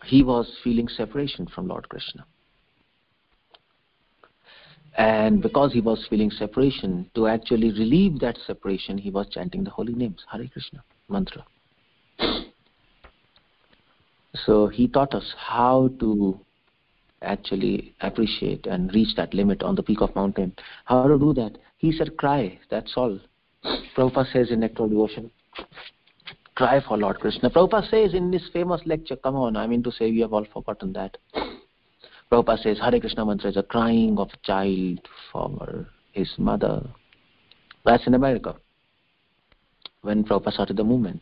B: he was feeling separation from Lord Krishna. And because he was feeling separation, to actually relieve that separation, he was chanting the holy names, Hare Krishna mantra. So he taught us how to actually appreciate and reach that limit on the peak of mountain. How to do that? He said, cry, that's all. Prabhupada says in Nectar of Devotion, cry for Lord Krishna. Prabhupada says in this famous lecture, come on, I mean to say we have all forgotten that. Prabhupada says Hare Krishna mantra is a crying of a child for his mother. That's in America. When Prabhupada started the movement,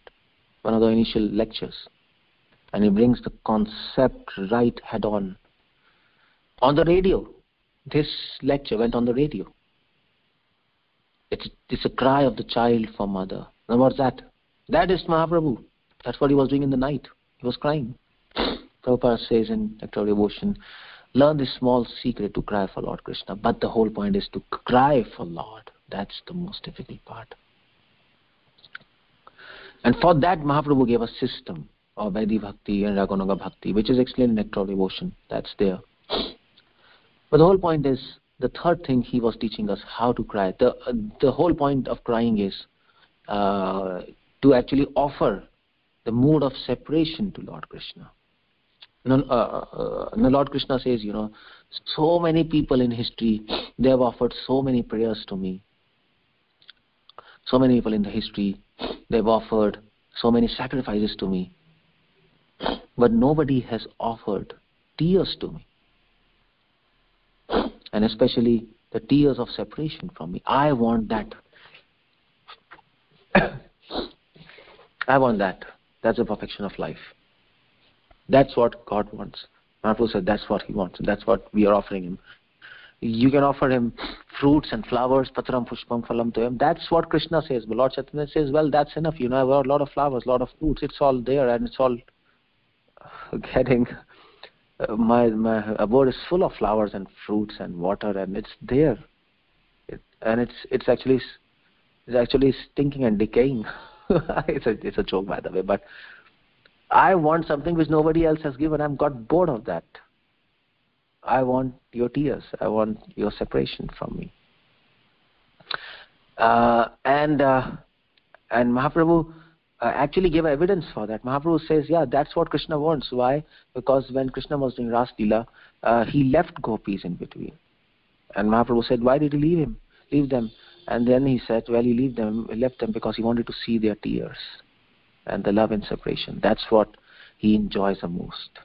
B: one of the initial lectures. And he brings the concept right head on. On the radio. This lecture went on the radio. It's a cry of the child for mother. Now what's that? That is Mahaprabhu. That's what he was doing in the night. He was crying. Prabhupada says in Nectar of Devotion, learn this small secret to cry for Lord Krishna. But the whole point is to cry for Lord. That's the most difficult part. And for that, Mahaprabhu gave a system of Vedic Bhakti and Raganuga Bhakti, which is explained in Nectar of Devotion. That's there. But the whole point is, the third thing he was teaching us how to cry. The whole point of crying is to actually offer the mood of separation to Lord Krishna. Lord Krishna says, so many people in history, they have offered so many prayers to me. So many people in the history, they've offered so many sacrifices to me. But nobody has offered tears to me. And especially the tears of separation from me. I want that. I want that. That's the perfection of life. That's what God wants. Mahaprabhu said that's what he wants. That's what we are offering him. You can offer him fruits and flowers, patram pushpam phalam toyam. That's what Krishna says. But Lord Chaitanya says, well, that's enough. I've got a lot of flowers, a lot of fruits. It's all there and it's all getting... My abode is full of flowers and fruits and water, and it's there. It's actually stinking and decaying. It's a joke, by the way, but I want something which nobody else has given. I've got bored of that. I want your tears. I want your separation from me. And Mahaprabhu actually gave evidence for that. Mahaprabhu says, yeah, that's what Krishna wants. Why? Because when Krishna was doing Ras Leela, he left gopis in between. And Mahaprabhu said, why did he leave them? And then he said, well, he left them because he wanted to see their tears and the love and separation. That's what he enjoys the most.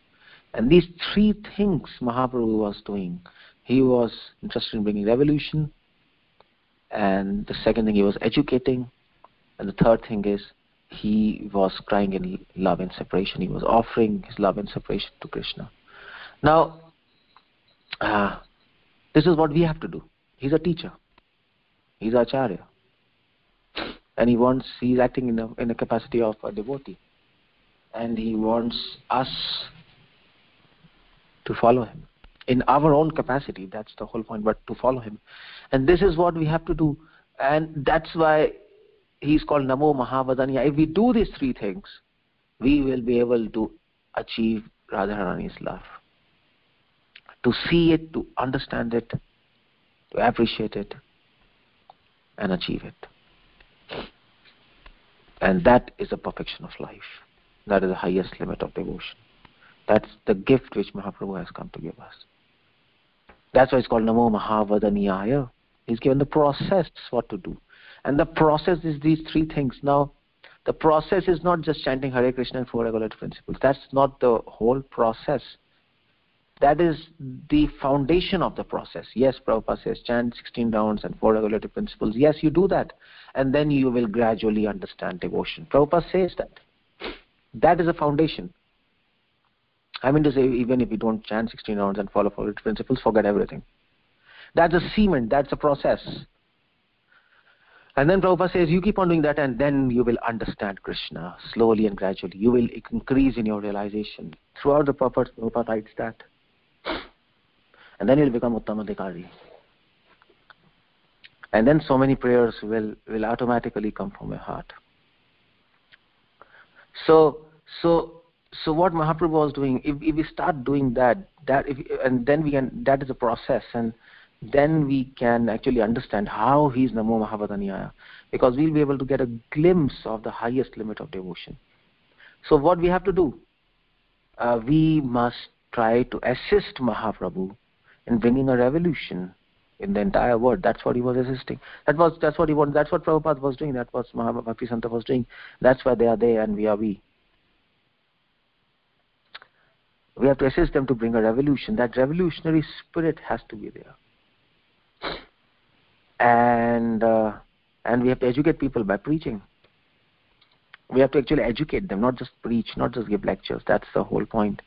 B: And these three things Mahaprabhu was doing. He was interested in bringing revolution. And the second thing, he was educating. And the third thing is, he was crying in love and separation. He was offering his love and separation to Krishna. Now, this is what we have to do. He's a teacher. He's acharya. And he's acting in the capacity of a devotee. And he wants us to follow him. in our own capacity. That's the whole point, but to follow him. And this is what we have to do. And that's why he's called Namo Mahavadaniya. If we do these three things, we will be able to achieve Radharani's love. To see it, to understand it, to appreciate it, and achieve it. And that is the perfection of life. That is the highest limit of devotion. That's the gift which Mahaprabhu has come to give us. That's why it's called Namo Mahavadaniya. He's given the process what to do. And the process is these three things. Now, the process is not just chanting Hare Krishna and 4 regulative principles. That's not the whole process. That is the foundation of the process. Yes, Prabhupada says chant 16 rounds and 4 regulative principles. Yes, you do that. And then you will gradually understand devotion. Prabhupada says that. That is the foundation. I mean to say, even if you don't chant 16 rounds and follow 4 regulative principles, forget everything. That's a cement. That's a process. And then Prabhupada says, you keep on doing that and then you will understand Krishna slowly and gradually. You will increase in your realization. Throughout the purport, Prabhupada writes that. And then you will become Uttamadhikari. And then so many prayers will automatically come from your heart. So what Mahaprabhu was doing, if we start doing that is a process, and then we can actually understand how he is Namo Mahavadaniya, because we'll be able to get a glimpse of the highest limit of devotion. So what we have to do? We must try to assist Mahaprabhu in bringing a revolution in the entire world. That's what he was assisting. That's what he wanted. That's what Prabhupada was doing. That's what Bhakti Santa was doing. That's why they are there and we are we. We have to assist them to bring a revolution. That revolutionary spirit has to be there. And we have to educate people by preaching. We have to actually educate them, not just preach, not just give lectures. That's the whole point.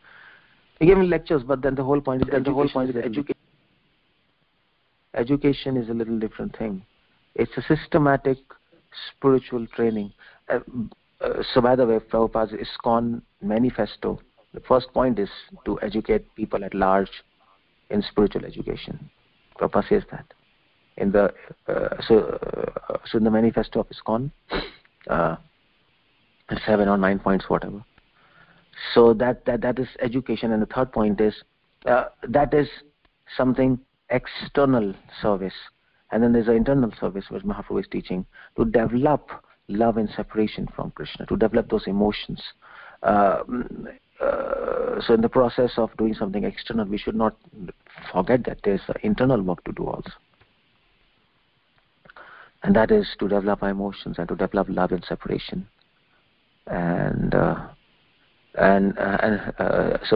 B: We give them lectures, but then the whole point is education. Education is a little different thing. It's a systematic spiritual training. So by the way, Prabhupada's ISKCON manifesto, the first point is to educate people at large in spiritual education. Prabhupada says that. In the so in the manifesto of ISKCON, 7 or 9 points, whatever. So that is education, and the third point is that is something external service, and then there's an internal service which Mahaprabhu is teaching to develop love and separation from Krishna, to develop those emotions. So in the process of doing something external, we should not forget that there's internal work to do also. And that is to develop our emotions and to develop love and separation. And so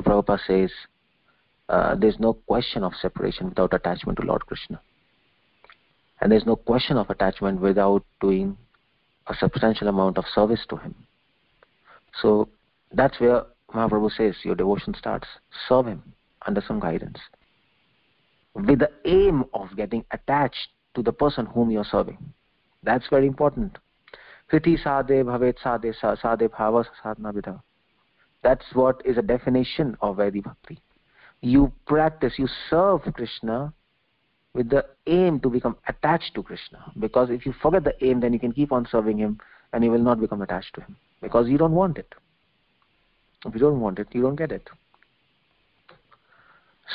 B: Prabhupada says, there's no question of separation without attachment to Lord Krishna. And there's no question of attachment without doing a substantial amount of service to him. So that's where Mahaprabhu says your devotion starts. Serve him under some guidance, with the aim of getting attached to the person whom you are serving. That's very important. Kriti sadhe bhavet sadhe sadhe bhava sadhana vidha. That's what is a definition of Vedic Bhakti. You practice, you serve Krishna with the aim to become attached to Krishna. Because if you forget the aim, then you can keep on serving him and you will not become attached to him. Because you don't want it. If you don't want it, you don't get it.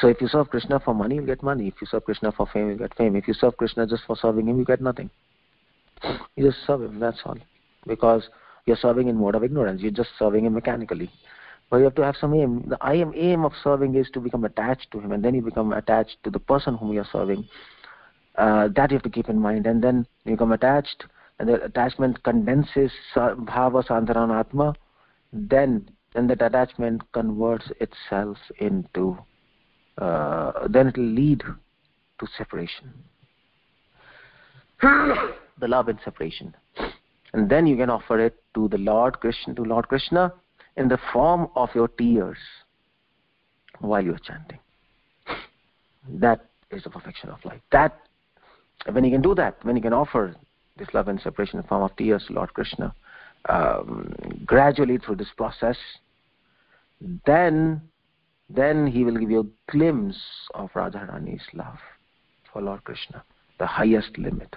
B: So if you serve Krishna for money, you get money. If you serve Krishna for fame, you get fame. If you serve Krishna just for serving him, you get nothing. You just serve him, that's all. Because you're serving in mode of ignorance. You're just serving him mechanically. But you have to have some aim. The aim of serving is to become attached to him, and then you become attached to the person whom you are serving. That you have to keep in mind. And then you become attached, and the attachment condenses bhava sandharana atma. Then that attachment converts itself into, then it will lead to separation. The love and separation. And then you can offer it to the Lord Krishna in the form of your tears while you are chanting. That is the perfection of life. That, when you can do that, when you can offer this love and separation in the form of tears to Lord Krishna, gradually through this process, then then he will give you a glimpse of Radharani's love for Lord Krishna, the highest limit,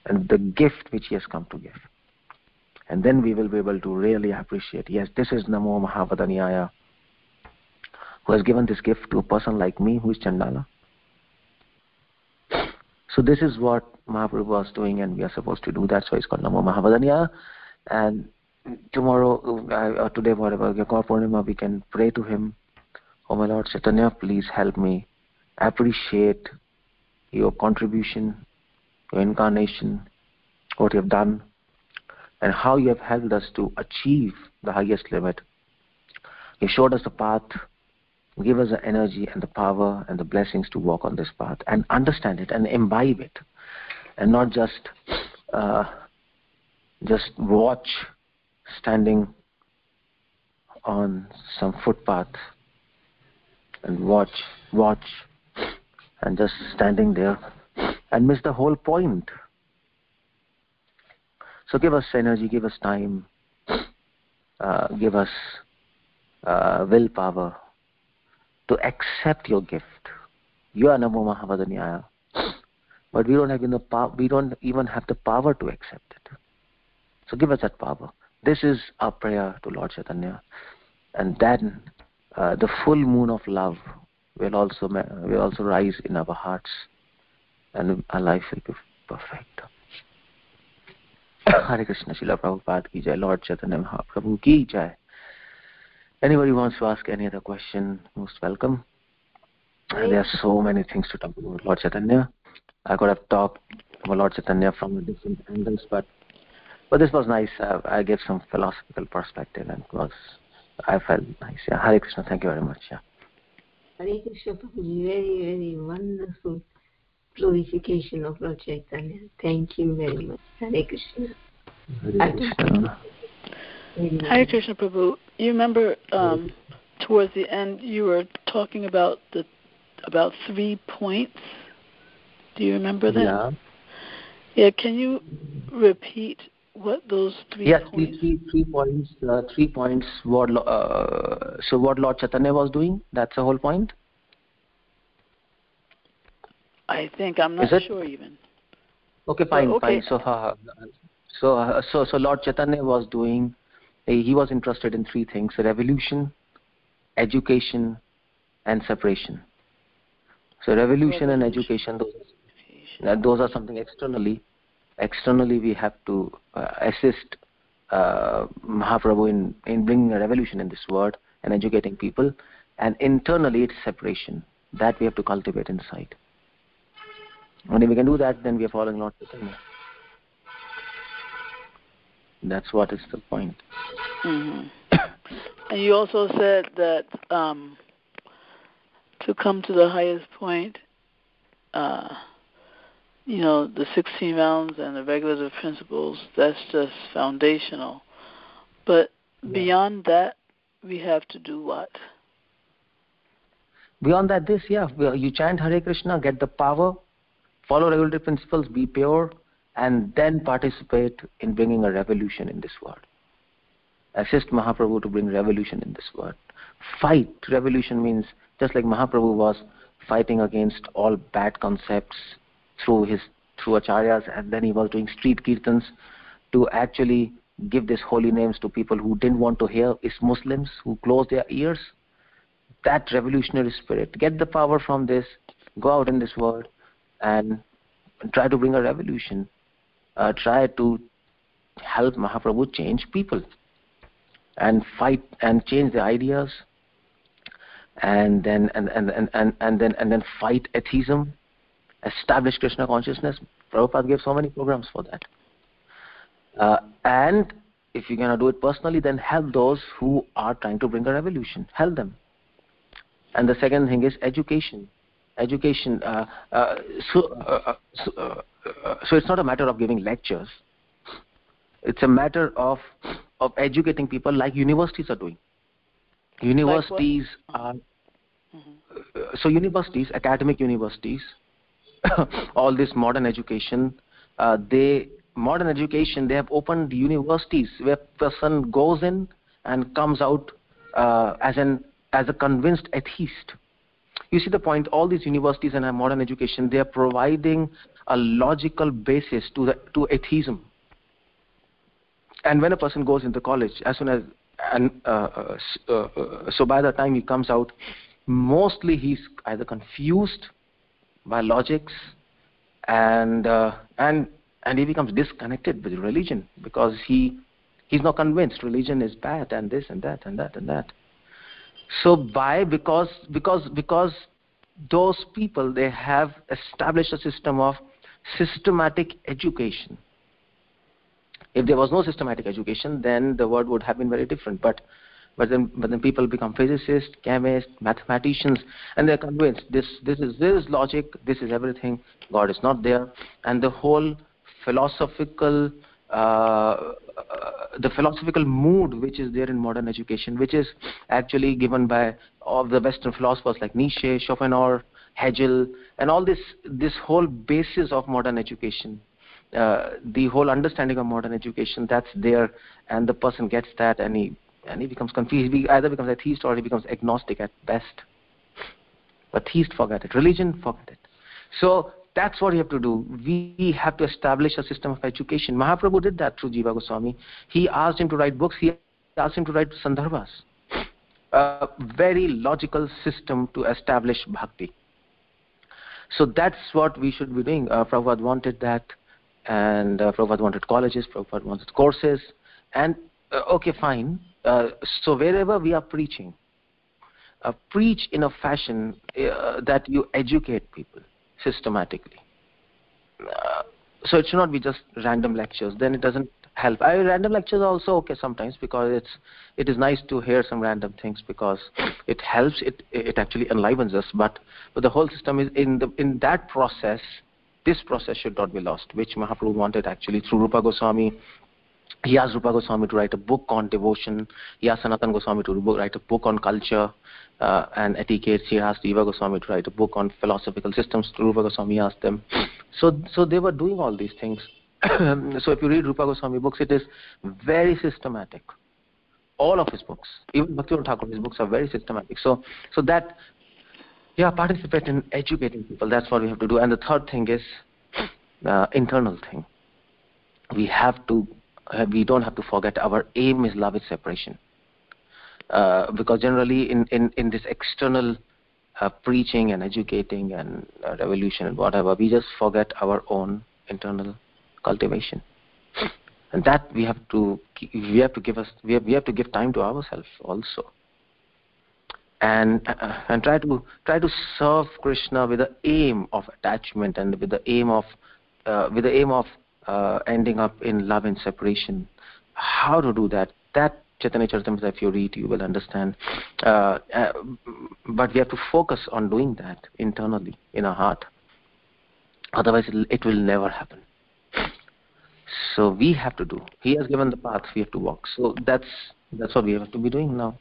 B: and the gift which he has come to give. And then we will be able to really appreciate, yes, this is Namo Mahavadanyaya, who has given this gift to a person like me who is Chandala. So this is what Mahaprabhu was doing, and we are supposed to do that. So it's called Namo Mahavadanyaya. And tomorrow, or today, whatever, Gaura Purnima, we can pray to him. Oh my Lord Chaitanya, please help me appreciate your contribution, your incarnation, what you have done, and how you have helped us to achieve the highest limit. You showed us the path. Give us the energy and the power and the blessings to walk on this path and understand it and imbibe it, and not just watch standing on some footpath and watch and just standing there and miss the whole point. So give us energy, give us time, give us willpower to accept your gift. You are Namo Mahavadanyaya, but we don't even have the power to accept it. So give us that power. This is our prayer to Lord Chaitanya, and then the full moon of love will also rise in our hearts, and our life will be perfect. Hare Krishna, Srila Prabhupada ki jai, Lord Chaitanya Mahaprabhu ki jai. Anybody wants to ask any other question, most welcome. There are so many things to talk about Lord Chaitanya. I could have talked about Lord Chaitanya from different angles, but this was nice. I gave some philosophical perspective, and I felt nice. Yeah. Hare Krishna, thank you very much. Yeah.
C: Hare Krishna, Prabhuji, very, very wonderful glorification of Lord Chaitanya. Thank you very much. Hare Krishna.
B: Hare Krishna.
D: Hare Krishna, Prabhu. You remember towards the end you were talking about 3 points. Do you remember that?
B: Yeah.
D: Yeah. Can you repeat what those 3 points?
B: Yes, 3 points. 3 points. So what Lord Chaitanya was doing? That's the whole point.
D: I think I'm not sure even.
B: Okay, fine, fine. So Lord Chaitanya was doing. He was interested in 3 things: revolution, education, and separation. So revolution and education, those are something externally. Externally, we have to assist Mahaprabhu in bringing a revolution in this world and educating people. And internally, it's separation that we have to cultivate inside. And if we can do that, then we are following Lord Chaitanya. That's what is the point.
D: Mm-hmm. And you also said that to come to the highest point, the 16 rounds and the regulative principles, that's just foundational. But beyond that, we have to do what?
B: Beyond that, you chant Hare Krishna, get the power, follow regulative principles, be pure, and then participate in bringing a revolution in this world. Assist Mahaprabhu to bring revolution in this world. Fight. Revolution means, just like Mahaprabhu was fighting against all bad concepts through acharyas, and then he was doing street kirtans to actually give these holy names to people who didn't want to hear, is Muslims who closed their ears. That revolutionary spirit. Get the power from this, go out in this world and try to bring a revolution. Try to help Mahaprabhu change people and fight and change the ideas, and then fight atheism, establish Krishna consciousness. Prabhupada gave so many programs for that. And if you're going to do it personally, then help those who are trying to bring a revolution. Help them. And the second thing is education. Education. So it's not a matter of giving lectures. It's a matter of educating people, like universities are doing. Universities are so universities, academic universities, all this modern education. They have opened universities where person goes in and comes out as an as a convinced atheist. You see the point, all these universities and modern education, they are providing a logical basis to atheism. And when a person goes into college, as soon as, so by the time he comes out, mostly he's either confused by logics and he becomes disconnected with religion because he's not convinced religion is bad and this and that and that and that. So because those people, they have established a system of systematic education. If there was no systematic education, then the world would have been very different. But then people become physicists, chemists, mathematicians, and they're convinced this is logic, this is everything, God is not there, and the whole philosophical mood which is there in modern education, which is actually given by all the Western philosophers like Nietzsche, Schopenhauer, Hegel, and all this whole basis of modern education, the whole understanding of modern education, that's there, and the person gets that, and he becomes confused. He either becomes atheist or he becomes agnostic at best. But theists forget it. Religion, forget it. So that's what we have to do. We have to establish a system of education. Mahaprabhu did that through Jiva Goswami. He asked him to write books. He asked him to write sandarbhas. A very logical system to establish bhakti. So that's what we should be doing. Prabhupada wanted that, and Prabhupada wanted colleges, Prabhupada wanted courses, and okay, fine. So wherever we are preaching, preach in a fashion that you educate people systematically. So it should not be just random lectures. Then it doesn't help. Random lectures are also okay sometimes, because it is nice to hear some random things because it helps. It actually enlivens us. But the whole system is in that process. This process should not be lost, which Mahaprabhu wanted actually through Rupa Goswami. He asked Rupa Goswami to write a book on devotion. He asked Sanatana Goswami to write a book on culture and etiquette. He asked Jiva Goswami to write a book on philosophical systems. Rupa Goswami asked them. So they were doing all these things. So if you read Rupa Goswami books, it is very systematic. All of his books, even Bhaktivinoda Thakur, his books are very systematic. So that, participate in educating people. That's what we have to do. And the third thing is internal thing. We don't have to forget our aim is love is separation. Because generally in this external preaching and educating and revolution and whatever, we just forget our own internal cultivation. And that we have to give time to ourselves also. And try to serve Krishna with the aim of attachment and with the aim of ending up in love and separation. How to do that? That Chaitanya Charitamrita, if you read, you will understand. But we have to focus on doing that internally in our heart. Otherwise, it will never happen. So we have to do. He has given the path. We have to walk. So that's what we have to be doing now.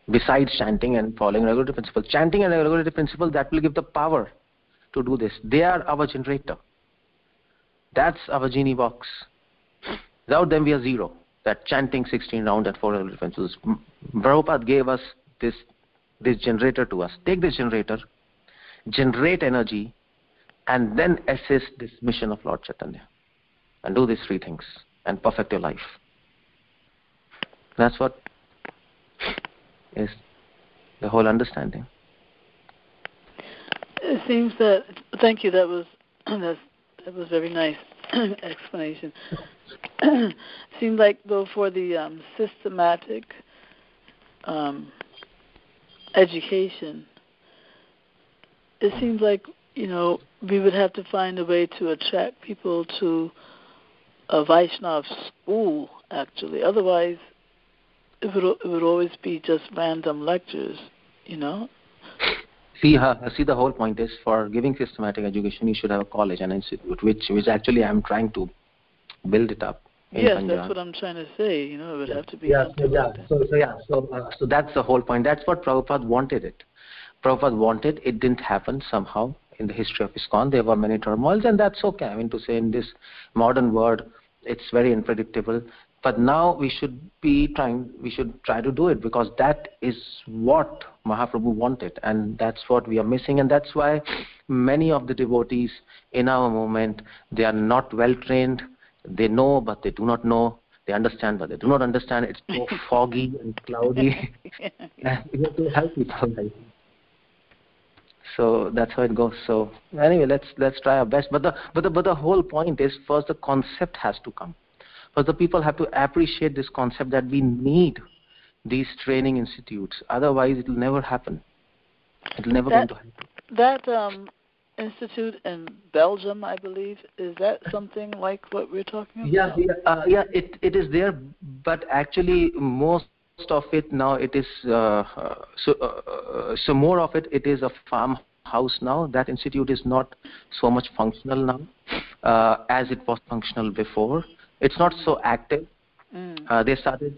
B: Besides chanting and following regulative principle, chanting and regulative principle, that will give the power to do this. They are our generator. That's our genie box. Without them, we are zero. That chanting 16 rounds at 4 regulative principles. Prabhupada gave us this generator to us. Take this generator, generate energy, and then assist this mission of Lord Chaitanya. And do these three things and perfect your life. That's what is the whole understanding.
D: It seems that, thank you, that was very nice explanation. Seems like, though, for the systematic education, it seems like, we would have to find a way to attract people to a Vaishnava school, actually. Otherwise, it would always be just random lectures, See,
B: the whole point is, for giving systematic education, you should have a college, an institute, which actually I'm trying to build it up.
D: Yes, Punjab. That's what I'm trying to say. It would have to be.
B: So that's the whole point. That's what Prabhupada wanted it. Prabhupada wanted it. Didn't happen somehow in the history of ISKCON. There were many turmoils, and that's okay. I mean to say, in this modern world, it's very unpredictable. But now we should try to do it, because that is what Mahaprabhu wanted, and that's what we are missing. And that's why many of the devotees in our movement, they are not well trained. They know, but they do not know. They understand, but they do not understand. It's so foggy and cloudy. And we have to help people. So that's how it goes. So anyway, let's try our best. But the whole point is, first the concept has to come. First the people have to appreciate this concept that we need these training institutes. Otherwise, it will never happen. It will never going to happen.
D: That institute in Belgium, I believe, is that something like what we're talking about?
B: Yeah. It is there, but actually most of it now it is so more of it is a farmhouse now. That institute is not so much functional now as it was functional before. It's not so active. They started.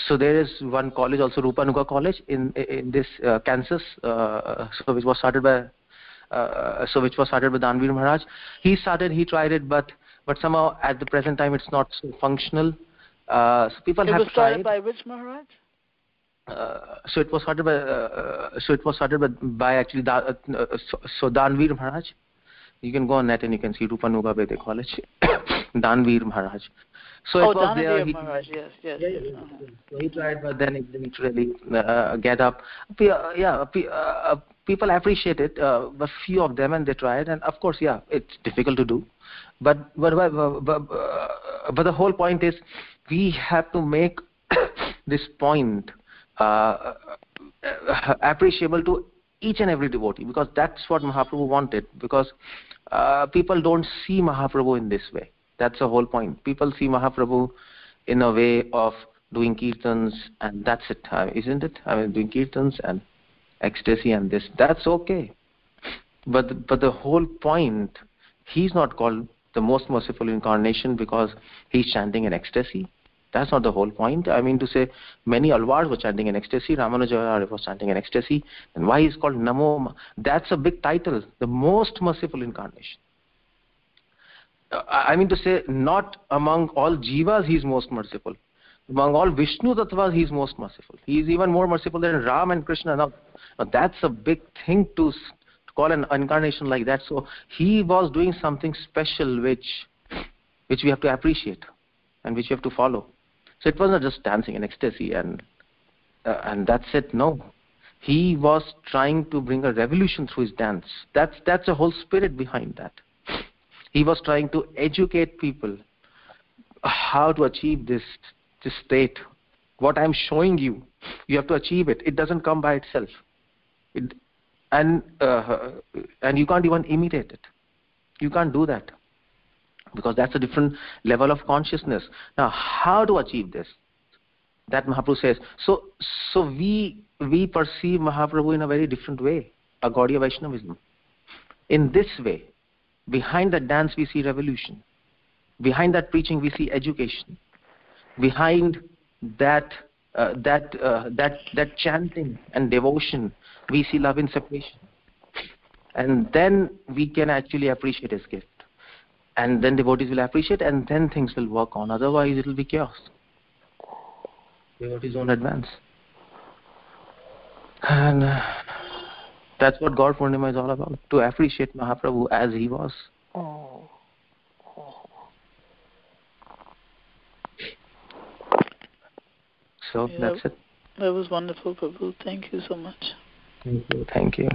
B: So there is one college also, Rupanuga College in this Kansas, which was started by Danvir Maharaj. He tried it, but somehow at the present time it's not so functional. So people have tried. It was started
D: by which Maharaj?
B: So it was started by actually Danvir Maharaj. You can go on net and you can see Rupanuga Vedic College, Danvir Maharaj. So it was there.
D: Maharaj, yes.
B: So he tried, but then it didn't really get up. People appreciate it, a few of them, and they tried. And of course, it's difficult to do. But the whole point is, we have to make this point appreciable to each and every devotee, because that's what Mahaprabhu wanted. Because people don't see Mahaprabhu in this way. That's the whole point. People see Mahaprabhu in a way of doing kirtans, and that's it, isn't it? I mean, doing kirtans and ecstasy and this. That's okay. But the whole point, he's not called the most merciful incarnation because he's chanting in ecstasy. That's not the whole point. I mean to say, many alvars were chanting in ecstasy. Ramanujacharya was chanting in ecstasy. And why he's called Namo? That's a big title, the most merciful incarnation. I mean to say, not among all jivas he's most merciful. Among all Vishnu Tattvas he's most merciful. He's even more merciful than Ram and Krishna. Now that's a big thing to call an incarnation like that. So he was doing something special which we have to appreciate and which we have to follow. So it wasn't just dancing in ecstasy and that's it. No. He was trying to bring a revolution through his dance. That's the whole spirit behind that. He was trying to educate people how to achieve this state. What I'm showing you, you have to achieve it. It doesn't come by itself. And you can't even imitate it. You can't do that, because that's a different level of consciousness. Now, how to achieve this? That Mahaprabhu says. So we perceive Mahaprabhu in a very different way, a Gaudiya Vaishnavism. In this way, behind that dance we see revolution. Behind that preaching we see education. Behind that chanting and devotion we see love in separation. And then we can actually appreciate his gift. And then devotees will appreciate, and then things will work on. Otherwise it will be chaos. Devotees won't advance. And that's what Gaur Purnima is all about, to appreciate Mahaprabhu as he was. So that's it.
D: That was wonderful, Prabhu. Thank you so much.
B: Thank you.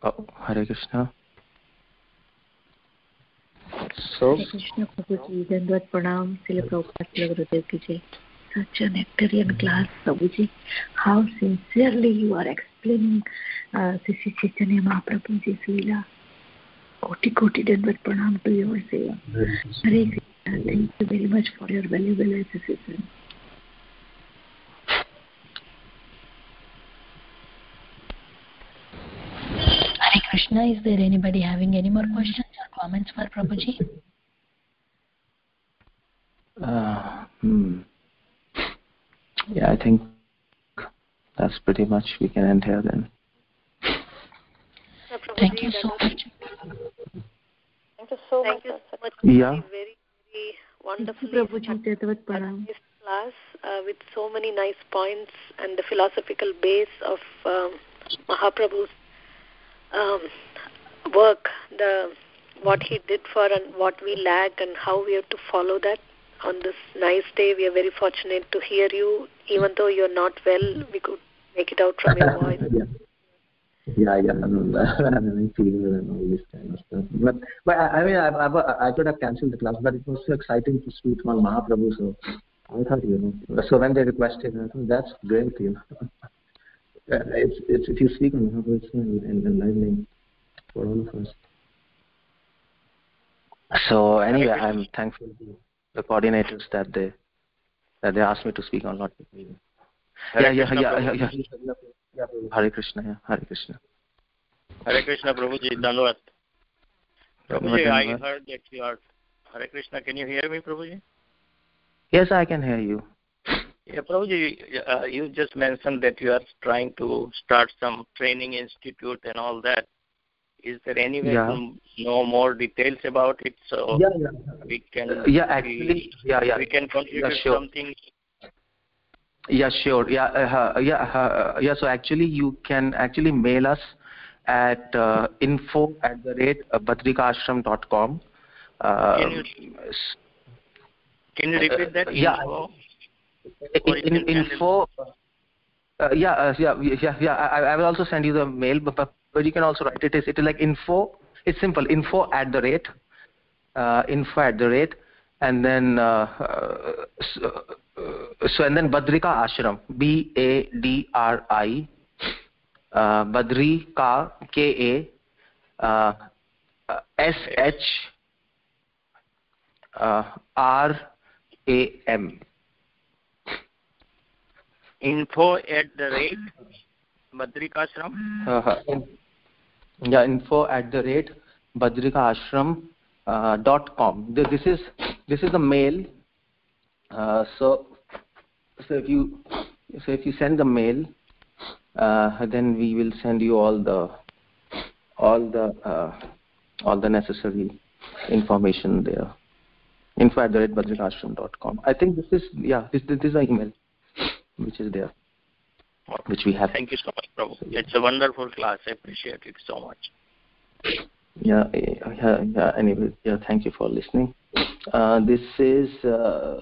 B: Oh, Hare Krishna. So,
E: Hare Krishna, Prabhuji. Dandvat Pranam, Srila Prabhupada Gurudev ki jai. Such a nectarian class, Prabhuji. How sincerely you are explaining Sri Chaitanya Mahaprabhuji's Leela. Koti Dandvat Pranam to your seva. Hare Krishna. Thank you very much for your valuable assistance.
A: Hare Krishna. Is there anybody having any more questions or comments for Prabhuji?
B: Yeah, I think that's pretty much we can end here then.
A: Thank you so much.
F: Thank you so much.
B: Yeah.
F: Very, very wonderfully this class with so many nice points and the philosophical base of Mahaprabhu's work, what he did for and what we lack and how we have to follow that. On this nice day, we are very fortunate to hear you. Even though you're not well, we could make it out from your voice.
B: I'm feeling well and all this kind of stuff. But I mean, I could have cancelled the class, but it was so exciting to speak on Mahaprabhu, so I thought, so when they requested, I thought, that's great, It's if you speak on Mahaprabhu, it's enlightening for all of us. So anyway, I'm thankful to the coordinators that they asked me to speak on Lord Krishna. Yeah, Hare Krishna, Hare Krishna.
G: Hare Krishna, Prabhuji, Dhanwad. Prabhuji, I heard that you are Hare Krishna. Can you hear me, Prabhuji?
B: Yes, I can hear you.
G: Yeah, Prabhuji, you just mentioned that you are trying to start some training institute and all that. Is there any way to know more details about it so we can we can contribute something?
B: Yeah, sure. So actually, you can actually mail us at info@bhadrikaashram.com.
G: Can you repeat that?
B: Info. I will also send you the mail, but you can also write it. It is like info. It's simple. Info@, and then and then Bhadrika Ashram, BADRI, Bhadrika KASHRAM.
G: info@Bhadrikaashram.
B: info@bhadrikaashram.com. This is the mail. So if you send the mail, then we will send you all the necessary information there. info@bhadrikaashram.com. I think this is an email which is there, which we have.
G: Thank you so much, Prabhu. It's a wonderful class. I appreciate it so much.
B: Anyway, thank you for listening. This is so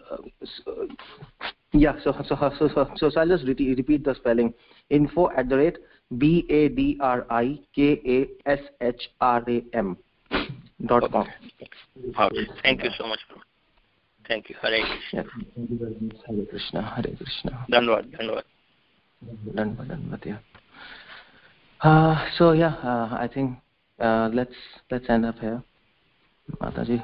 B: I'll just repeat the spelling. info@bhadrikaashram.com.
G: Okay. Thank you so much, Prabhu. Thank you. Hare Krishna.
B: Thank you very much. Hare Krishna. Hare Krishna.
G: Dhanwad.
B: I think let's end up here. Mataji.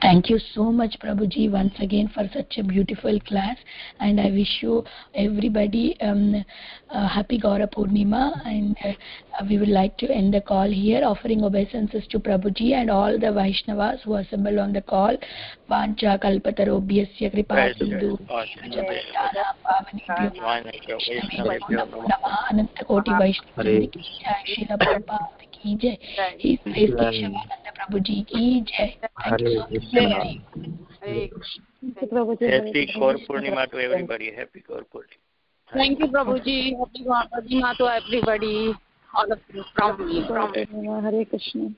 A: Thank you so much, Prabhuji, once again for such a beautiful class, and I wish you everybody happy Gaura Purnima, and we would like to end the call here, offering obeisances to Prabhuji and all the Vaishnavas who assemble on the call. Vancha kalpatarobhyasya kripa sindhu ananta koti Vaishnava ki jai, Srila Prabhupada ki jai, His Grace Keshav Anand Prabhuji ki jai. Thank you so much.
G: Happy Gaura Purnima to everybody. Happy Gaura Purnima.
H: Thank you, Prabhuji. Happy Gaura Purnima to everybody. All of you from me.
E: Hare Krishna.